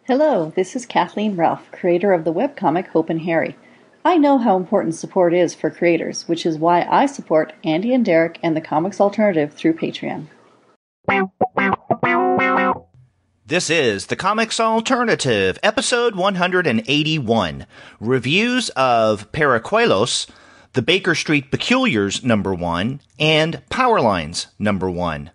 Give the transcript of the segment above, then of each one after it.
Hello, this is Kathleen Ralph, creator of the webcomic Hope and Harry. I know how important support is for creators, which is why I support Andy and Derek and the Comics Alternative through Patreon. This is the Comics Alternative, episode 181, reviews of Paracuellos, the Baker Street Peculiars #1, and Powerlines #1.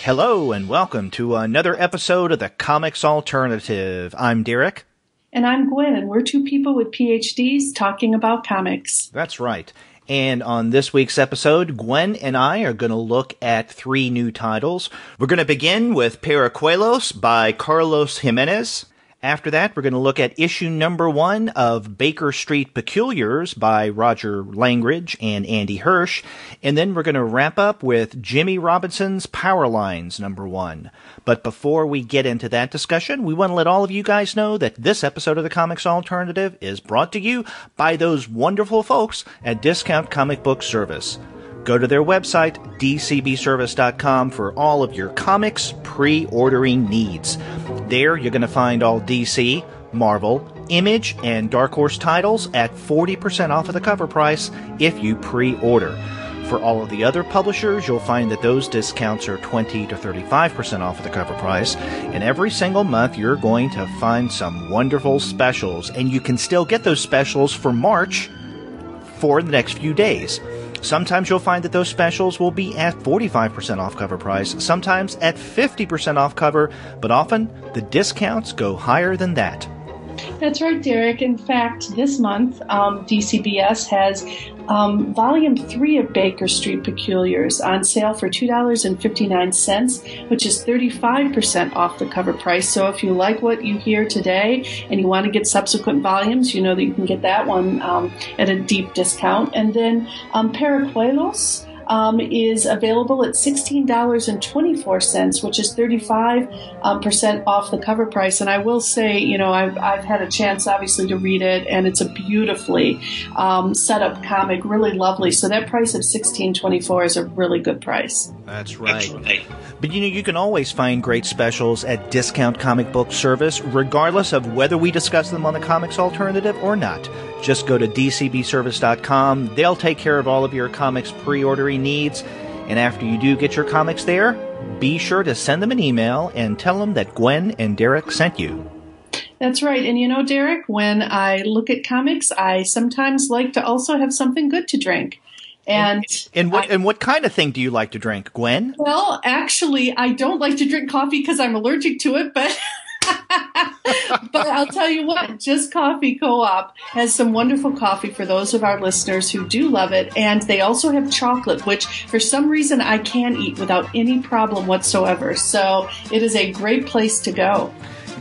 Hello and welcome to another episode of the Comics Alternative. I'm Derek. And I'm Gwen, and we're two people with PhDs talking about comics. That's right. And on this week's episode, Gwen and I are going to look at 3 new titles. We're going to begin with Paracuellos by Carlos Giménez. After that, we're going to look at issue #1 of Baker Street Peculiars by Roger Langridge and Andy Hirsch. And then we're going to wrap up with Jimmie Robinson's Powerlines #1. But before we get into that discussion, we want to let all of you guys know that this episode of the Comics Alternative is brought to you by those wonderful folks at Discount Comic Book Service. Go to their website, dcbservice.com, for all of your comics pre-ordering needs. There, you're going to find all DC, Marvel, Image, and Dark Horse titles at 40% off of the cover price if you pre-order. For all of the other publishers, you'll find that those discounts are 20 to 35% off of the cover price. And every single month, you're going to find some wonderful specials. And you can still get those specials for March for the next few days. Sometimes you'll find that those specials will be at 45% off cover price, sometimes at 50% off cover, but often the discounts go higher than that. That's right, Derek. In fact, this month, DCBS has Volume 3 of Baker Street Peculiars on sale for $2.59, which is 35% off the cover price. So if you like what you hear today and you want to get subsequent volumes, you know that you can get that one at a deep discount. And then Paracuellos is available at $16.24, which is 35% off the cover price. And I will say, you know, I've had a chance, obviously, to read it, and it's a beautifully set up comic, really lovely. So that price of $16.24 is a really good price. That's right. But, you know, you can always find great specials at Discount Comic Book Service, regardless of whether we discuss them on the Comics Alternative or not. Just go to dcbservice.com. They'll take care of all of your comics pre-ordering needs. And after you do get your comics there, be sure to send them an email and tell them that Gwen and Derek sent you. That's right. And you know, Derek, when I look at comics, I sometimes like to also have something good to drink. And what kind of thing do you like to drink, Gwen? Well, actually, I don't like to drink coffee because I'm allergic to it, but but I'll tell you what, Just Coffee Co-op has some wonderful coffee for those of our listeners who do love it. And they also have chocolate, which for some reason I can eat without any problem whatsoever. So it is a great place to go.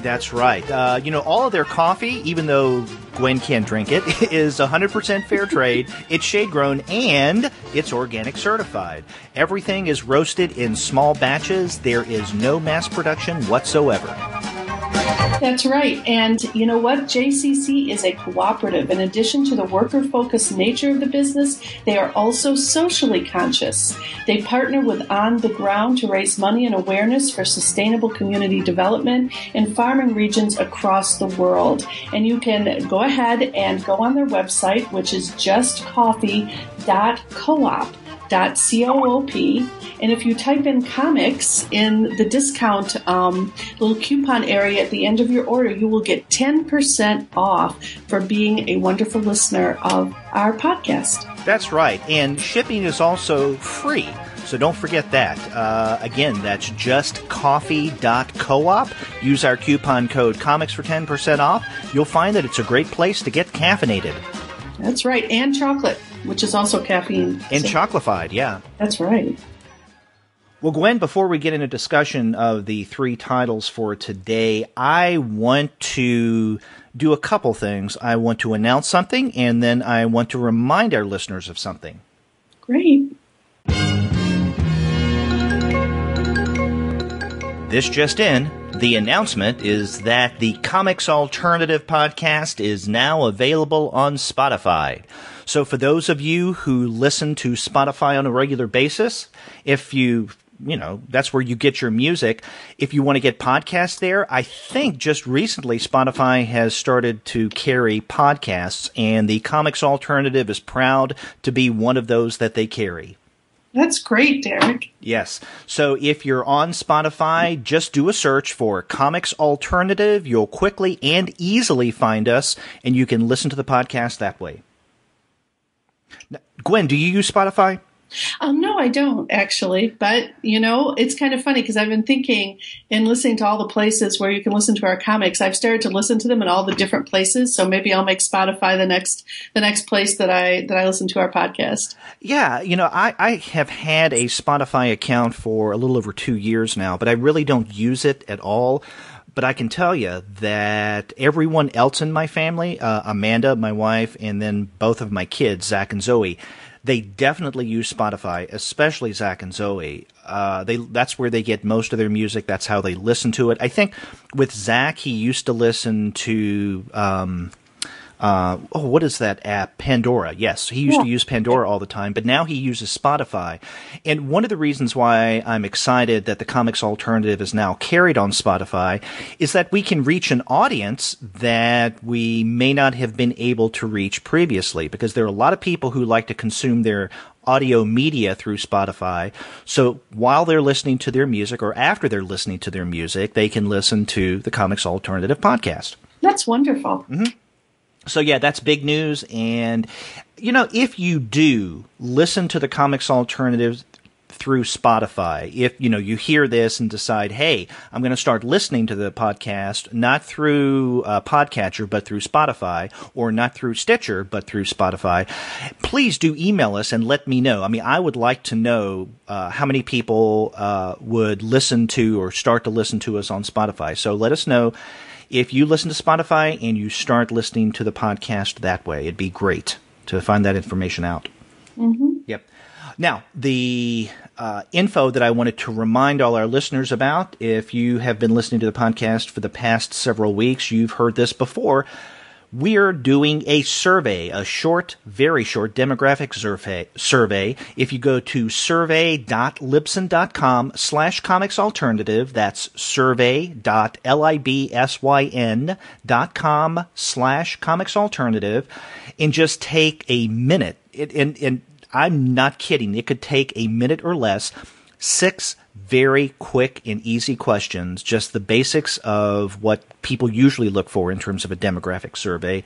That's right. You know, all of their coffee, even though Gwen can't drink it, is 100% fair trade. It's shade grown and it's organic certified. Everything is roasted in small batches. There is no mass production whatsoever. That's right. And you know what? JCC is a cooperative. In addition to the worker-focused nature of the business, they are also socially conscious. They partner with On the Ground to raise money and awareness for sustainable community development in farming regions across the world. And you can go ahead and go on their website, which is justcoffee.coop. .coop, and if you type in comics in the discount little coupon area at the end of your order, you will get 10% off for being a wonderful listener of our podcast. That's right, and shipping is also free. So don't forget that. Again, that's justcoffee.coop. Use our coupon code COMICS for 10% off. You'll find that it's a great place to get caffeinated. That's right, and chocolate, which is also caffeine. And chocolified, yeah. That's right. Well, Gwen, before we get into discussion of the three titles for today, I want to do a couple things. I want to announce something, and then I want to remind our listeners of something. Great. This just in. The announcement is that the Comics Alternative podcast is now available on Spotify. So for those of you who listen to Spotify on a regular basis, if that's where you get your music. If you want to get podcasts there, I think just recently Spotify has started to carry podcasts, and the Comics Alternative is proud to be one of those that they carry. That's great, Derek. Yes. So if you're on Spotify, just do a search for Comics Alternative. You'll quickly and easily find us, and you can listen to the podcast that way. Now, Gwen, do you use Spotify? No, I don't actually, but it's kind of funny because I've been thinking and listening to all the places where you can listen to our comics. I've started to listen to them in all the different places, so maybe I'll make Spotify the next place that I listen to our podcast. Yeah, I have had a Spotify account for a little over 2 years now, but I really don't use it at all. But I can tell you that everyone else in my family, Amanda, my wife, and then both of my kids, Zach and Zoe, they definitely use Spotify, especially Zach and Zoe. That's where they get most of their music. That's how they listen to it. I think with Zach, he used to listen to what is that app? Pandora. Yes, he used to use Pandora all the time, but now he uses Spotify. And one of the reasons why I'm excited that the Comics Alternative is now carried on Spotify is that we can reach an audience that we may not have been able to reach previously, because there are a lot of people who like to consume their audio media through Spotify. So while they're listening to their music, or after they're listening to their music, they can listen to the Comics Alternative podcast. That's wonderful. Mm-hmm. So yeah, that's big news. And, if you do listen to the Comics Alternative through Spotify, if, you hear this and decide, hey, I'm going to start listening to the podcast, not through Podcatcher, but through Spotify, or not through Stitcher, but through Spotify, please do email us and let me know. I mean, I would like to know how many people would listen to or start to listen to us on Spotify. So let us know. If you listen to Spotify and you start listening to the podcast that way, it'd be great to find that information out. Mm-hmm. Yep. Now, the info that I wanted to remind all our listeners about, if you have been listening to the podcast for the past several weeks, you've heard this before. We're doing a survey, a short, very short demographic survey. If you go to survey.libsyn.com/comicsalternative, that's survey.libsyn.com/comicsalternative, and just take a minute, and I'm not kidding, it could take a minute or less, 6 very quick and easy questions, just the basics of what people usually look for in terms of a demographic survey.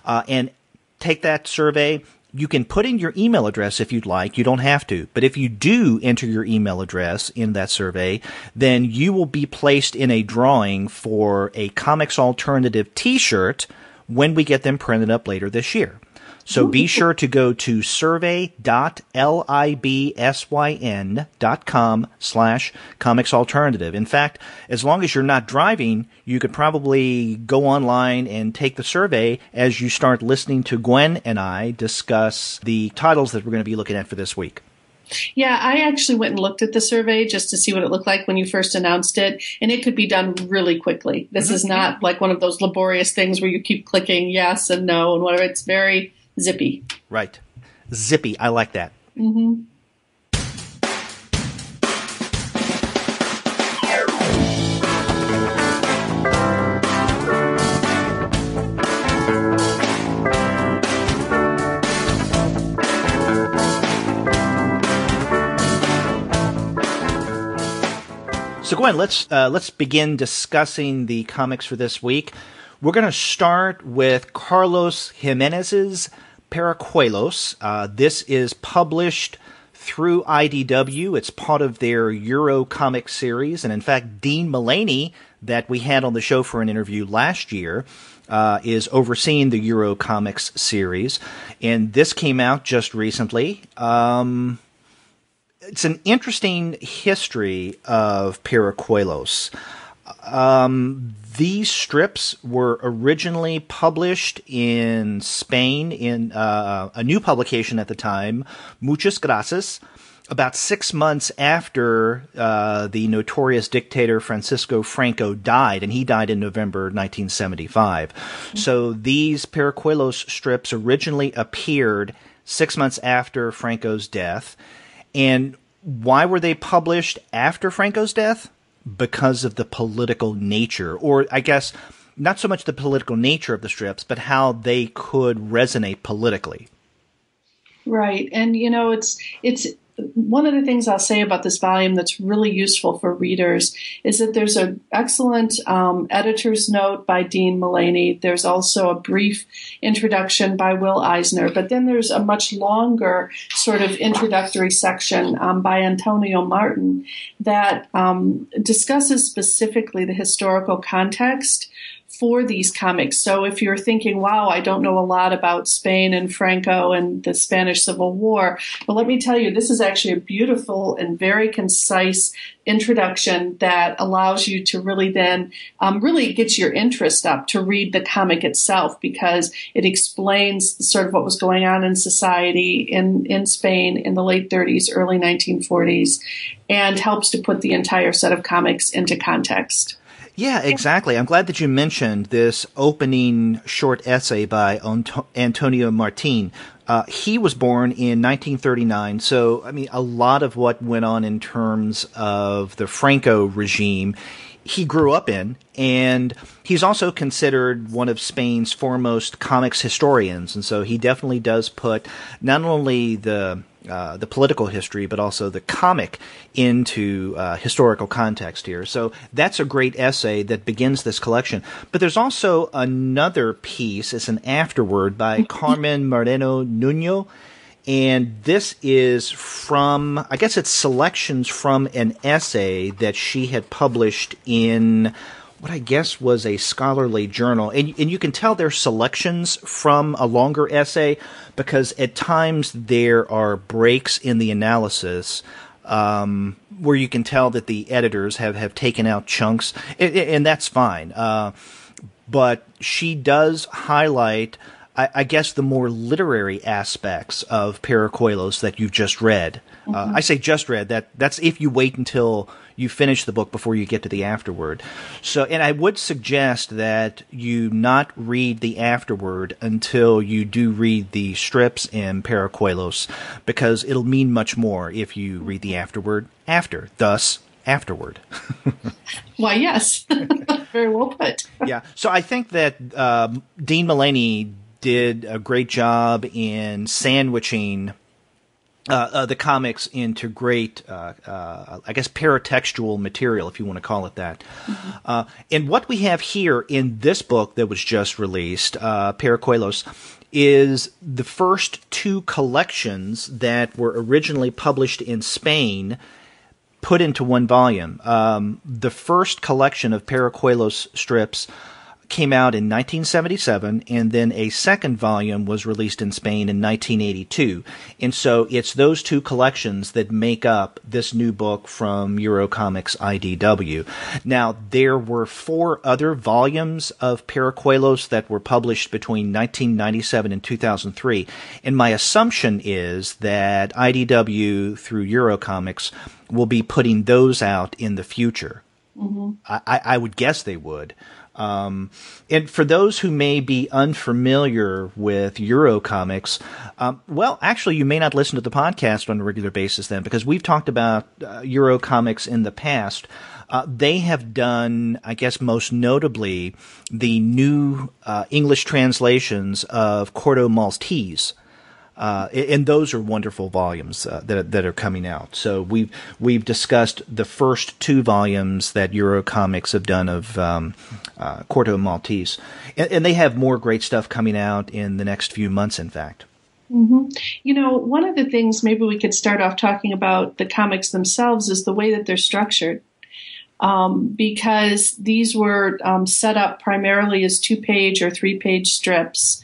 And take that survey. You can put in your email address if you'd like. You don't have to. But if you do enter your email address in that survey, then you will be placed in a drawing for a Comics Alternative t-shirt when we get them printed up later this year. So be sure to go to survey.libsyn.com/comicsalternative. In fact, as long as you're not driving, you could probably go online and take the survey as you start listening to Gwen and I discuss the titles that we're going to be looking at for this week. Yeah, I actually went and looked at the survey just to see what it looked like when you first announced it, and it could be done really quickly. This is not like one of those laborious things where you keep clicking yes and no and whatever. It's very zippy. Right. Zippy. I like that. Mm-hmm. So Gwen, let's begin discussing the comics for this week. We're going to start with Carlos Giménez's Paracuellos. This is published through IDW. It's part of their Euro comic series. And in fact, Dean Mullaney, that we had on the show for an interview last year, is overseeing the Euro comics series. And this came out just recently. it's an interesting history of Paracuellos. These strips were originally published in Spain in a new publication at the time, Muchas Gracias, about 6 months after the notorious dictator Francisco Franco died, and he died in November 1975. Mm-hmm. So these Paracuellos strips originally appeared 6 months after Franco's death. And why were they published after Franco's death? Because of the political nature, or I guess not so much the political nature of the strips, but how they could resonate politically. Right. And, it's one of the things I'll say about this volume that's really useful for readers is that there's an excellent editor's note by Dean Mullaney. There's also a brief introduction by Will Eisner, but then there's a much longer sort of introductory section by Antonio Martin that discusses specifically the historical context for these comics. So if you're thinking, wow, I don't know a lot about Spain and Franco and the Spanish Civil War, but let me tell you, this is actually a beautiful and very concise introduction that allows you to really then really gets your interest up to read the comic itself, because it explains sort of what was going on in society in Spain in the late 30s, early 1940s, and helps to put the entire set of comics into context. Yeah, exactly. I'm glad that you mentioned this opening short essay by Antonio Martin. He was born in 1939, so, I mean, a lot of what went on in terms of the Franco regime, he grew up in, and he's also considered one of Spain's foremost comics historians, and so he definitely does put not only the political history, but also the comic into historical context here. So that's a great essay that begins this collection. But there's also another piece, it's an afterword by Carmen Moreno Nuno, and this is from, I guess it's selections from an essay that she had published in what I guess was a scholarly journal. And you can tell they're selections from a longer essay because at times there are breaks in the analysis where you can tell that the editors have taken out chunks, and that's fine. But she does highlight, I guess, the more literary aspects of Paracuellos that you've just read. Mm-hmm. I say just read. That's if you wait until you finish the book before you get to the afterword. So, and I would suggest that you not read the afterword until you do read the strips in Paracuellos, because it'll mean much more if you read the afterword after. Thus, afterward. Why, yes. Very well put. Yeah. So I think that Dean Mullaney did a great job in sandwiching the comics into great, I guess, paratextual material, if you want to call it that. Mm-hmm. And what we have here in this book that was just released, Paracuellos, is the first two collections that were originally published in Spain put into one volume. The first collection of Paracuellos strips came out in 1977, and then a second volume was released in Spain in 1982. And so it's those two collections that make up this new book from Eurocomics IDW. Now, there were 4 other volumes of Paracuellos that were published between 1997 and 2003, and my assumption is that IDW, through Eurocomics, will be putting those out in the future. Mm-hmm. I would guess they would. And for those who may be unfamiliar with Eurocomics, well, actually, you may not listen to the podcast on a regular basis then, because we've talked about Eurocomics in the past. They have done, I guess most notably, the new English translations of Corto Maltese. And those are wonderful volumes that are coming out. So we've discussed the first 2 volumes that Eurocomics have done of Corto Maltese, and they have more great stuff coming out in the next few months. In fact, mm-hmm. One of the things maybe we could start off talking about the comics themselves is the way that they're structured. Because these were set up primarily as 2-page or 3-page strips.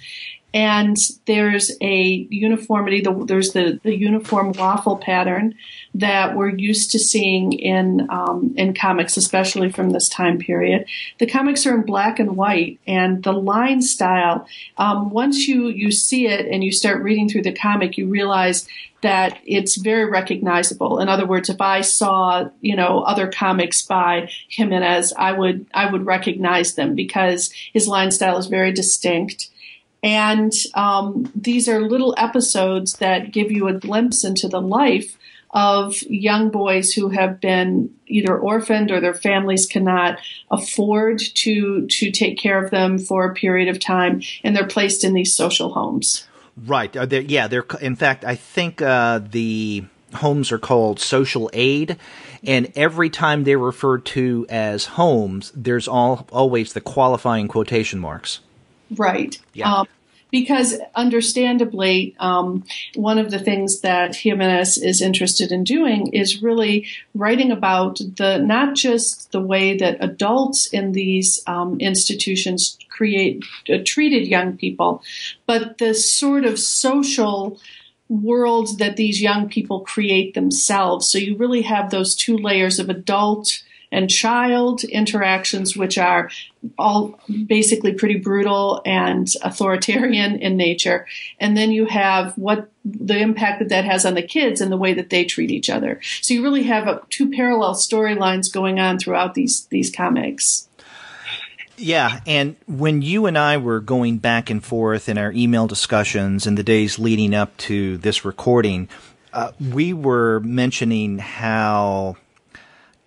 And there's a uniformity. There's the uniform waffle pattern that we're used to seeing in comics, especially from this time period. The comics are in black and white, and the line style, once you see it and you start reading through the comic, you realize that it's very recognizable. In other words, if I saw, other comics by Giménez, I would recognize them because his line style is very distinct. And these are little episodes that give you a glimpse into the life of young boys who have been either orphaned or their families cannot afford to take care of them for a period of time, and they're placed in these social homes. Right. They're in fact, I think the homes are called social aid, and every time they're referred to as homes, there's always the qualifying quotation marks. Right. Yeah. Because understandably, one of the things that Giménez is interested in doing is really writing about not just the way that adults in these institutions treated young people, but the sort of social worlds that these young people create themselves. So you really have those two layers of adult and child interactions, which are all basically pretty brutal and authoritarian in nature. And then you have what the impact that has on the kids and the way that they treat each other. So you really have two parallel storylines going on throughout these comics. Yeah, and when you and I were going back and forth in our email discussions in the days leading up to this recording, we were mentioning how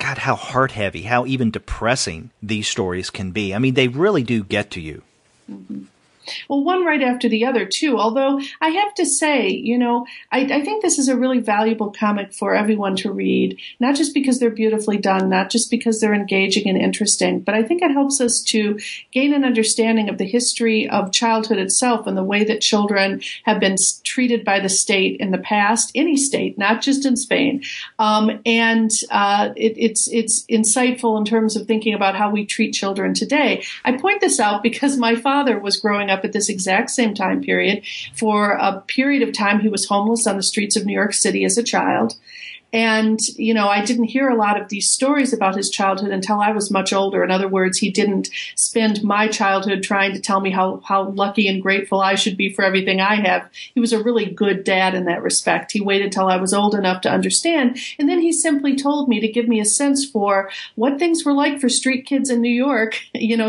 heart-heavy, how even depressing these stories can be. I mean, they really do get to you. Mm-hmm. Well, one right after the other, too. Although I have to say, I think this is a really valuable comic for everyone to read, not just because they're beautifully done, not just because they're engaging and interesting, but I think it helps us to gain an understanding of the history of childhood itself and the way that children have been treated by the state in the past, any state, not just in Spain. It's insightful in terms of thinking about how we treat children today. I point this out because my father was growing up at this exact same time period. For a period of time, he was homeless on the streets of New York City as a child. And, I didn't hear a lot of these stories about his childhood until I was much older. In other words, he didn't spend my childhood trying to tell me how lucky and grateful I should be for everything I have. He was a really good dad in that respect. He waited till I was old enough to understand. And then he simply told me to give me a sense for what things were like for street kids in New York,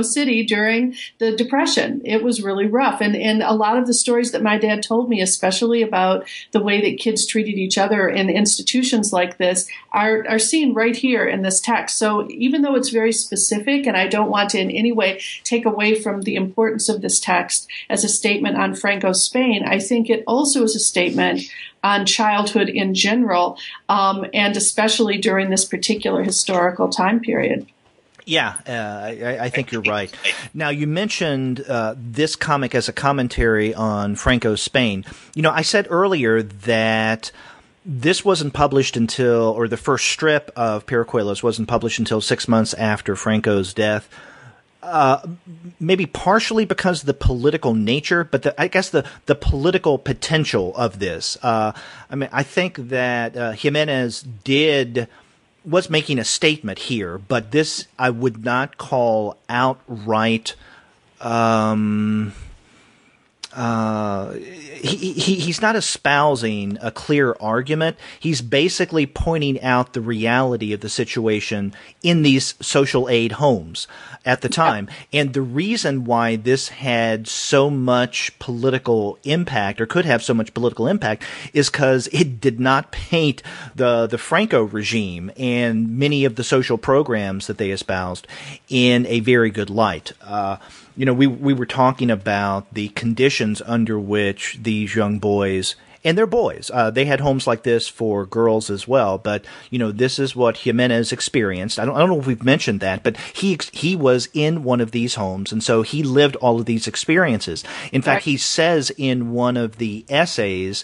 City during the Depression. It was really rough. And a lot of the stories that my dad told me, especially about the way that kids treated each other in institutions like this, are seen right here in this text. So even though it's very specific, and I don't want to in any way take away from the importance of this text as a statement on Franco's Spain, I think it also is a statement on childhood in general, and especially during this particular historical time period. Yeah, I think you're right. Now, you mentioned this comic as a commentary on Franco's Spain. I said earlier that this wasn't published or the first strip of Paracuellos wasn't published until 6 months after Franco's death. Maybe partially because of the political nature, but I guess the political potential of this. I think that Giménez was making a statement here, but this I would not call outright. He's not espousing a clear argument. He's basically pointing out the reality of the situation in these social aid homes at the time. And the reason why this had so much political impact, or could have so much political impact, is because it did not paint the Franco regime and many of the social programs that they espoused in a very good light. We were talking about the conditions under which these young boys, and they're boys, they had homes like this for girls as well, but, this is what Giménez experienced. I don't know if we've mentioned that, but he was in one of these homes, and so he lived all of these experiences. In fact, he says in one of the essays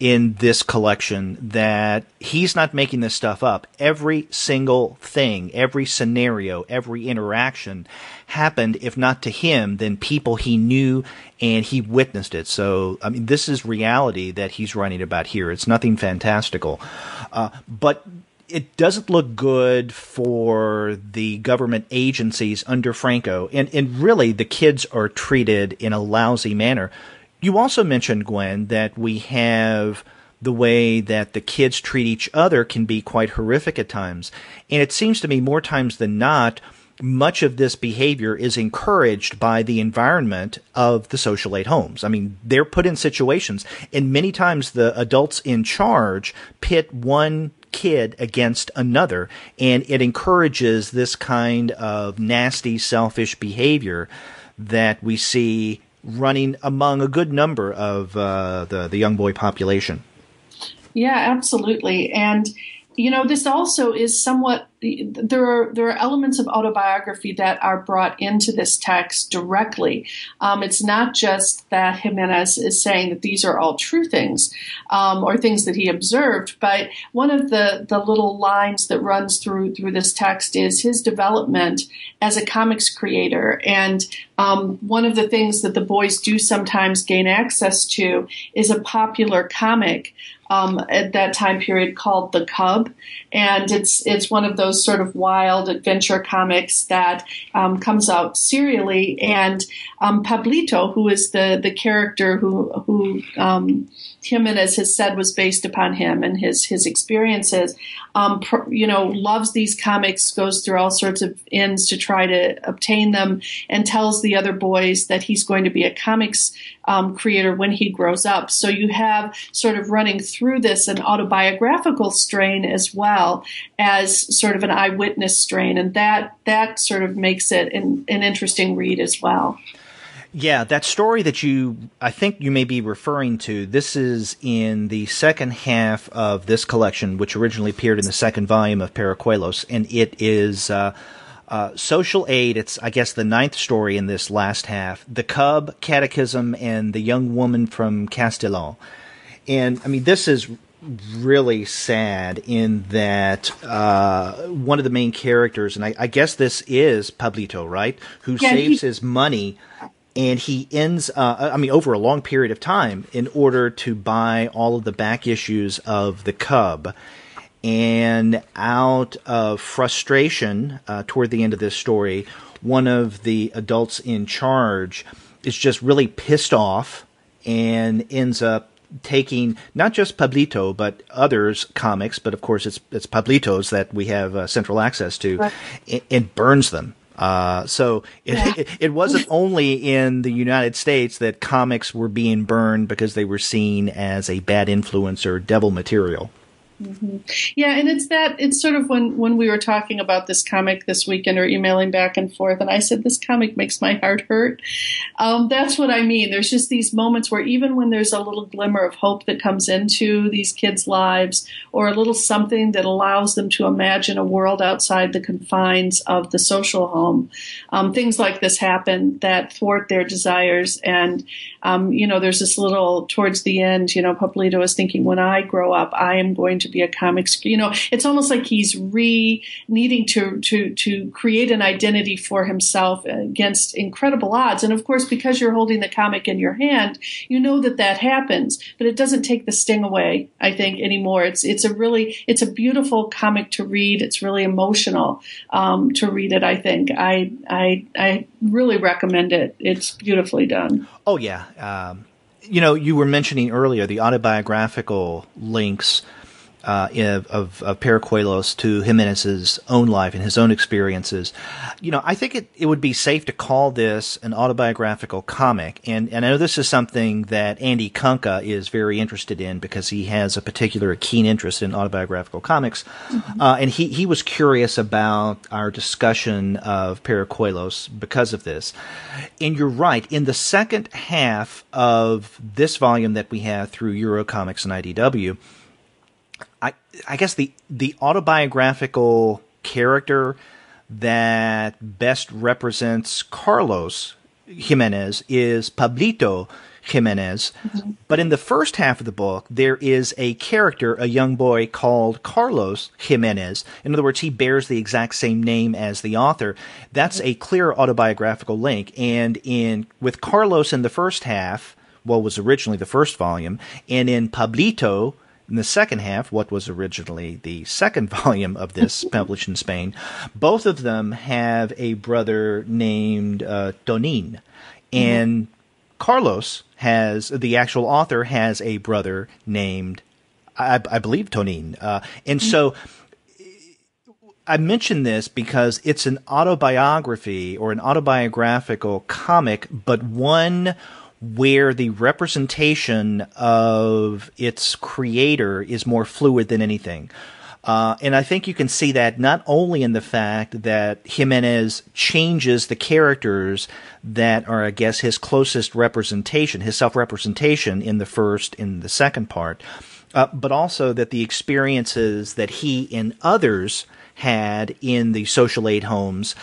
in this collection that he's not making this stuff up. Every single thing, every scenario, every interaction happened, if not to him, then people he knew and he witnessed it. So, I mean, this is reality that he's writing about here. It's nothing fantastical. But it doesn't look good for the government agencies under Franco. And really, the kids are treated in a lousy manner. You also mentioned, Gwen, that we have the way that the kids treat each other can be quite horrific at times. And it seems to me more times than not, much of this behavior is encouraged by the environment of the social aid homes. I mean, they're put in situations, and many times the adults in charge pit one kid against another, and it encourages this kind of nasty, selfish behavior that we see running among a good number of the young boy population. Yeah, absolutely. And, you know, this also is somewhat, there are elements of autobiography that are brought into this text directly. It's not just that Giménez is saying that these are all true things or things that he observed, but one of the little lines that runs through this text is his development as a comics creator. And one of the things that the boys do sometimes gain access to is a popular comic at that time period called The Cub. And it's one of those sort of wild adventure comics that comes out serially. And Pablito, who is the character who Giménez has said was based upon him and his experiences, loves these comics, goes through all sorts of ends to try to obtain them, and tells the other boys that he's going to be a comics creator when he grows up. So you have sort of running through this an autobiographical strain as well as sort of an eyewitness strain, and that sort of makes it an interesting read as well. Yeah, that story that I think you may be referring to, this is in the second half of this collection, which originally appeared in the second volume of Paracuellos, and it is social aid. It's, I guess, the ninth story in this last half. The Cub, Catechism, and the Young Woman from Castellon. And, I mean, this is really sad in that one of the main characters, and I guess this is Pablito, right, who saves his money. And he ends, over a long period of time in order to buy all of the back issues of The Cub. And out of frustration, toward the end of this story, one of the adults in charge is just really pissed off and ends up taking not just Pablito, but others' comics, but of course it's Pablito's that we have central access to, right, and burns them. So it wasn't only in the United States that comics were being burned because they were seen as a bad influence or devil material. Mm-hmm. Yeah, and it's sort of when we were talking about this comic this weekend or emailing back and forth, and I said, this comic makes my heart hurt. That's what I mean. There's just these moments where even when there's a little glimmer of hope that comes into these kids' lives, or a little something that allows them to imagine a world outside the confines of the social home, things like this happen that thwart their desires. And, there's this little, towards the end, Pablito is thinking, when I grow up, I am going to be a comics, it's almost like he's needing to create an identity for himself against incredible odds. And of course, because you're holding the comic in your hand, that happens, but it doesn't take the sting away, I think, anymore. It's a beautiful comic to read. It's really emotional to read it, I think. I really recommend it. It's beautifully done. Oh, yeah. You were mentioning earlier the autobiographical links of Paracuellos to Giménez's own life and his own experiences. I think it would be safe to call this an autobiographical comic. And I know this is something that Andy Kunka is very interested in because he has a particular keen interest in autobiographical comics. Mm-hmm. And he was curious about our discussion of Paracuellos because of this. And you're right. In the second half of this volume that we have through Eurocomics and IDW, I guess the autobiographical character that best represents Carlos Giménez is Pablito, Giménez. But in the first half of the book, there is a character, a young boy called Carlos Giménez. In other words, he bears the exact same name as the author. That's a clear autobiographical link. And with Carlos in the first half, what was originally the first volume, and in Pablito in the second half, what was originally the second volume of this, published in Spain, both of them have a brother named Tonin. And Carlos the actual author has a brother named, I believe, Tonin. And so I mention this because it's an autobiography or an autobiographical comic, but one where the representation of its creator is more fluid than anything. And I think you can see that not only in the fact that Giménez changes the characters that are, I guess, his closest representation, his self-representation in the second part, but also that the experiences that he and others had in the social aid homes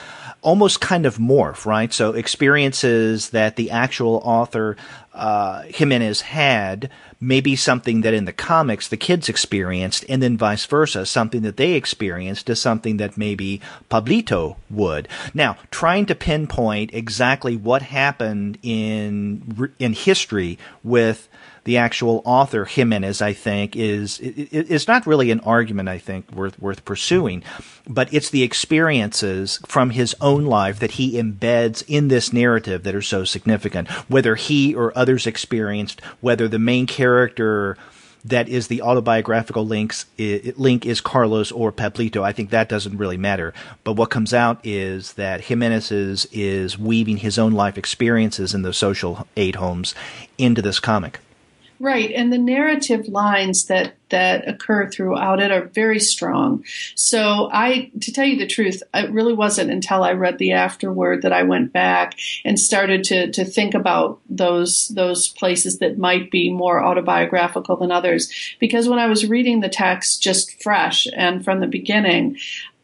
almost kind of morph, right? So experiences that the actual author, Giménez, had may be something that in the comics the kids experienced, and then vice versa. Something that they experienced is something that maybe Pablito would. Now, trying to pinpoint exactly what happened in history with the actual author, Giménez, I think, is not really an argument, I think, worth pursuing, but it's the experiences from his own life that he embeds in this narrative that are so significant. Whether he or others experienced, whether the main character that is the autobiographical link is Carlos or Pablito, I think that doesn't really matter. But what comes out is that Giménez is weaving his own life experiences in the social aid homes into this comic. Right, and the narrative lines that occur throughout it are very strong. So to tell you the truth, it really wasn't until I read the afterword that I went back and started to think about those places that might be more autobiographical than others. Because when I was reading the text just fresh and from the beginning,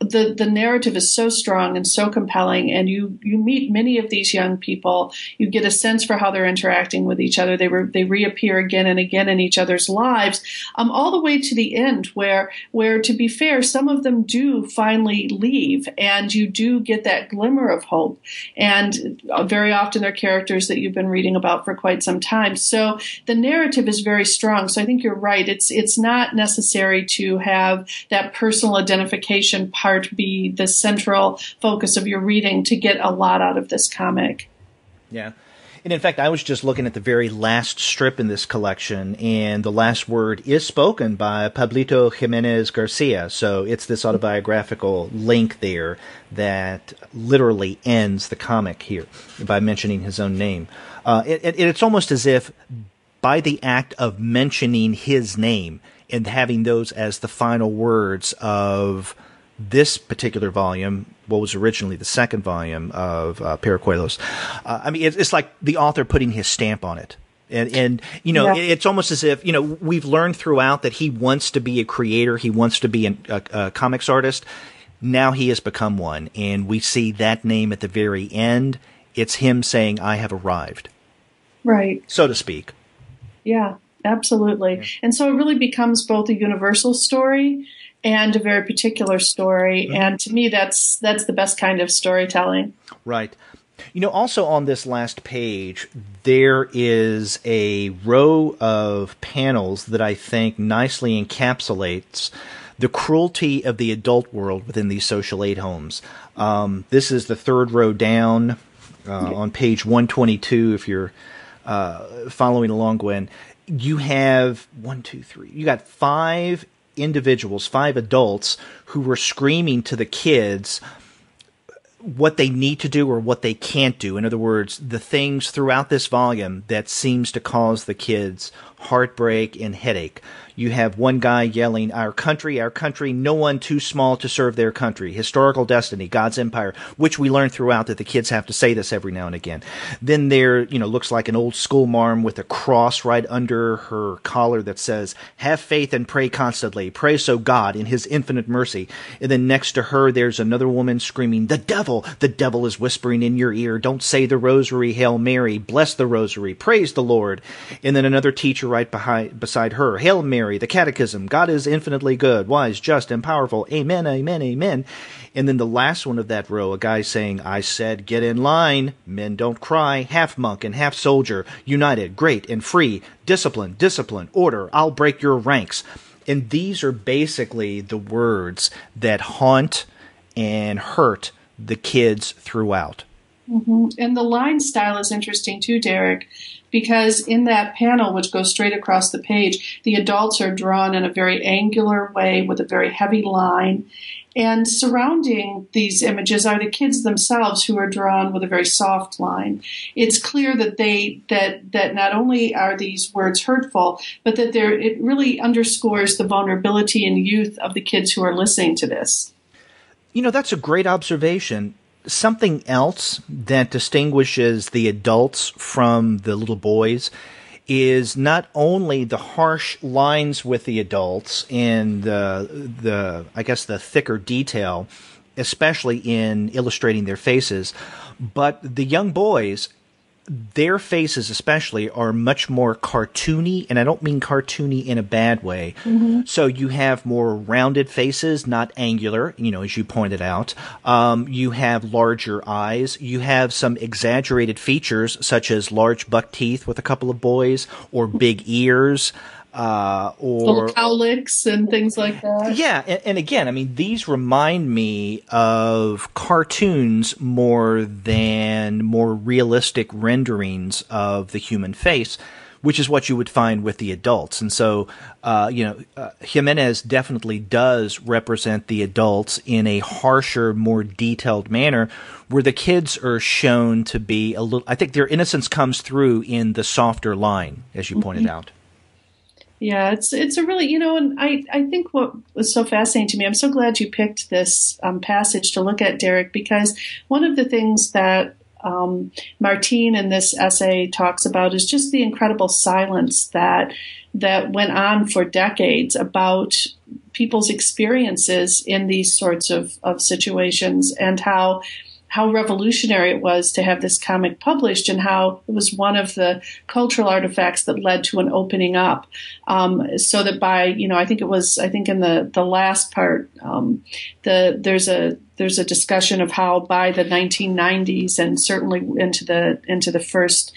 the narrative is so strong and so compelling, and you meet many of these young people. You get a sense for how they're interacting with each other. They reappear again and again in each other's lives, all the way to the end, where to be fair, some of them do finally leave, and you do get that glimmer of hope. And very often they're characters that you've been reading about for quite some time. So the narrative is very strong. So I think you're right. It's not necessary to have that personal identification part be the central focus of your reading to get a lot out of this comic. Yeah. And in fact, I was just looking at the very last strip in this collection, and the last word is spoken by Pablito Giménez Garcia. So it's this autobiographical link there that literally ends the comic here by mentioning his own name. It's almost as if by the act of mentioning his name and having those as the final words of this particular volume, what was originally the second volume of Paracuellos, I mean, it's like the author putting his stamp on it. And it's almost as if, we've learned throughout that he wants to be a creator. He wants to be a comics artist. Now he has become one. And we see that name at the very end. It's him saying, I have arrived. Right. So to speak. Yeah, absolutely. Yeah. And so it really becomes both a universal story and a very particular story. Mm-hmm. And to me, that's the best kind of storytelling. Right. Also on this last page, there is a row of panels that I think nicely encapsulates the cruelty of the adult world within these social aid homes. This is the third row down on page 122, if you're following along, Gwen. You have you got 5 individuals, 5 adults who were screaming to the kids what they need to do or what they can't do. In other words, the things throughout this volume that seems to cause the kids heartbreak, and headache. You have one guy yelling, our country, no one too small to serve their country. Historical destiny, God's empire, which we learn throughout that the kids have to say this every now and again. Then there, looks like an old school marm with a cross right under her collar that says, have faith and pray constantly. Pray so God in his infinite mercy. And then next to her, there's another woman screaming, the devil is whispering in your ear. Don't say the rosary, Hail Mary, bless the rosary, praise the Lord. And then another teacher right beside her, Hail Mary, the Catechism, God is infinitely good, wise, just, and powerful. Amen, amen, amen. And then the last one of that row, a guy saying, I said, get in line. Men don't cry. Half monk and half soldier. United, great, and free. Discipline, order. I'll break your ranks. And these are basically the words that haunt and hurt the kids throughout. Mm-hmm. And the line style is interesting too, Derek, because in that panel, which goes straight across the page, the adults are drawn in a very angular way with a very heavy line. And surrounding these images are the kids themselves, who are drawn with a very soft line. It's clear that that not only are these words hurtful, but that it really underscores the vulnerability and youth of the kids who are listening to this. That's a great observation. Something else that distinguishes the adults from the little boys is not only the harsh lines with the adults and the thicker detail, especially in illustrating their faces, but the young boys, their faces especially, are much more cartoony, and I don't mean cartoony in a bad way. Mm-hmm. So you have more rounded faces, not angular, as you pointed out. You have larger eyes. You have some exaggerated features, such as large buck teeth with a couple of boys, or big ears. Or little cowlicks and things like that. Yeah, and again, these remind me of cartoons more than more realistic renderings of the human face, which is what you would find with the adults. And so, Giménez definitely does represent the adults in a harsher, more detailed manner, where the kids are shown to be a little, I think their innocence comes through in the softer line, as you pointed out. Yeah, it's a really, and I think what was so fascinating to me, I'm so glad you picked this passage to look at, Derek, because one of the things that Martine in this essay talks about is just the incredible silence that went on for decades about people's experiences in these sorts of situations, and how revolutionary it was to have this comic published, and how it was one of the cultural artifacts that led to an opening up. So that by, I think in the last part, there's a discussion of how by the 1990s and certainly into the first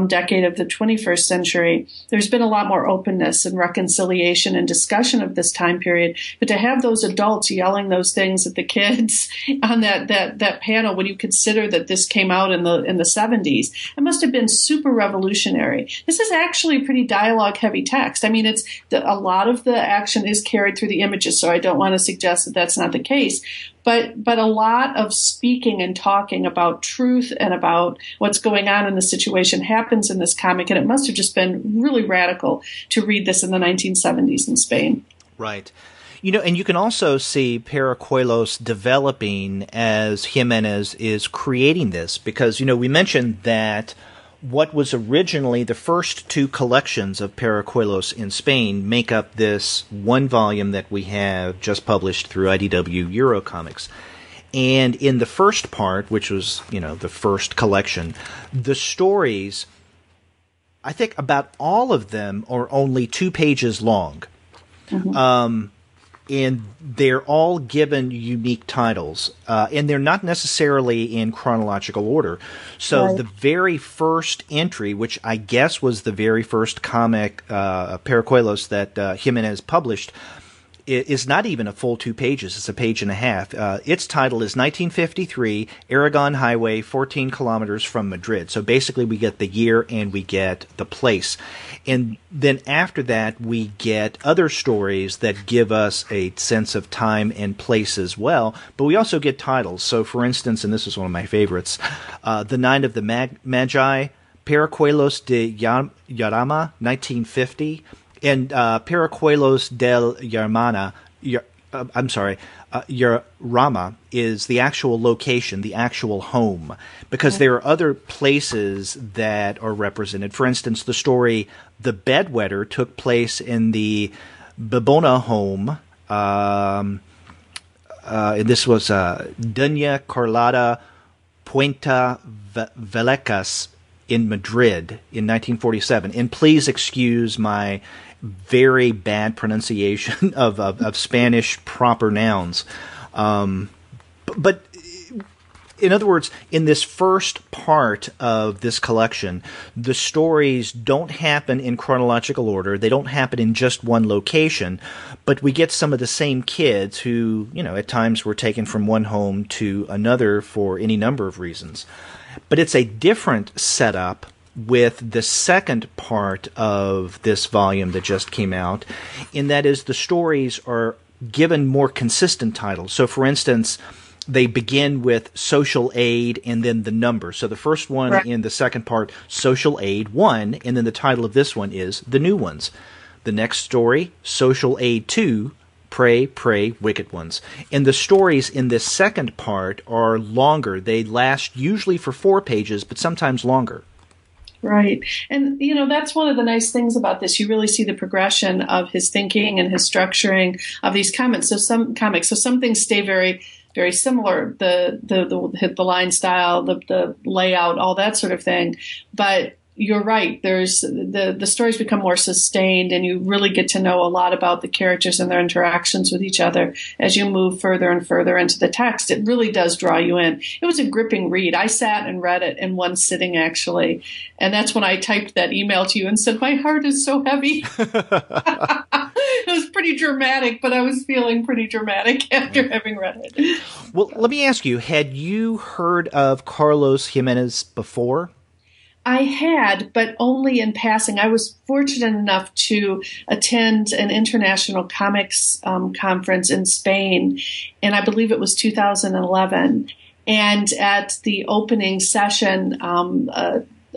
decade of the 21st century, there's been a lot more openness and reconciliation and discussion of this time period. But to have those adults yelling those things at the kids on that panel, when you consider that this came out in the 70s, it must have been super revolutionary. This is actually a pretty dialogue heavy text. A lot of the action is carried through the images, so I don't want to suggest that that's not the case. But a lot of speaking and talking about truth and about what's going on in the situation happens in this comic, and it must have just been really radical to read this in the 1970s in Spain. Right. And you can also see Paracuellos developing as Giménez is creating this, because, we mentioned that what was originally the first two collections of Paracuellos in Spain make up this one volume that we have just published through IDW Eurocomics. And in the first part, which was, the first collection, the stories, I think about all of them are only 2 pages long. Mm-hmm. And they're all given unique titles, and they're not necessarily in chronological order. So right. The very first entry, which I guess was the very first comic, Paracuellos, that Giménez published, is not even a full 2 pages. It's a page and a half. Its title is 1953, Aragon Highway, 14 kilometers from Madrid. So basically we get the year and we get the place. And then after that, we get other stories that give us a sense of time and place as well. But we also get titles. So for instance, and this is one of my favorites, The Night of the Magi, Paracuellos de Yarama, 1950, and Paracuellos del Yarmana, Yarama is the actual location, the actual home, because there are other places that are represented. For instance, the story The Bedwetter took place in the Bibona home, and this was Doña Carlota Puente Velecas in Madrid in 1947. And please excuse my very bad pronunciation of Spanish proper nouns. But in other words, in this first part of this collection, the stories don't happen in chronological order. They don't happen in just one location, but we get some of the same kids who, at times were taken from one home to another for any number of reasons. But it's a different setup with the second part of this volume that just came out, in that is the stories are given more consistent titles. So, for instance, they begin with social aid and then the number. So the first one in the second part, social aid 1, and then the title of this one is The New Ones. The next story, social aid 2, Pray, Pray, Wicked Ones. And the stories in this second part are longer. They last usually for 4 pages, but sometimes longer. Right. And, that's one of the nice things about this. You really see the progression of his thinking and his structuring of these comics. So some things stay very, very similar, the line style, the layout, all that sort of thing. But you're right. There's the stories become more sustained, and you really get to know a lot about the characters and their interactions with each other as you move further and further into the text. It really does draw you in. It was a gripping read. I sat and read it in one sitting, actually, and that's when I typed that email to you and said, "My heart is so heavy." It was pretty dramatic, but I was feeling pretty dramatic after having read it. Well, let me ask you: had you heard of Carlos Giménez before? I had, but only in passing. I was fortunate enough to attend an international comics conference in Spain, and I believe it was 2011. And at the opening session,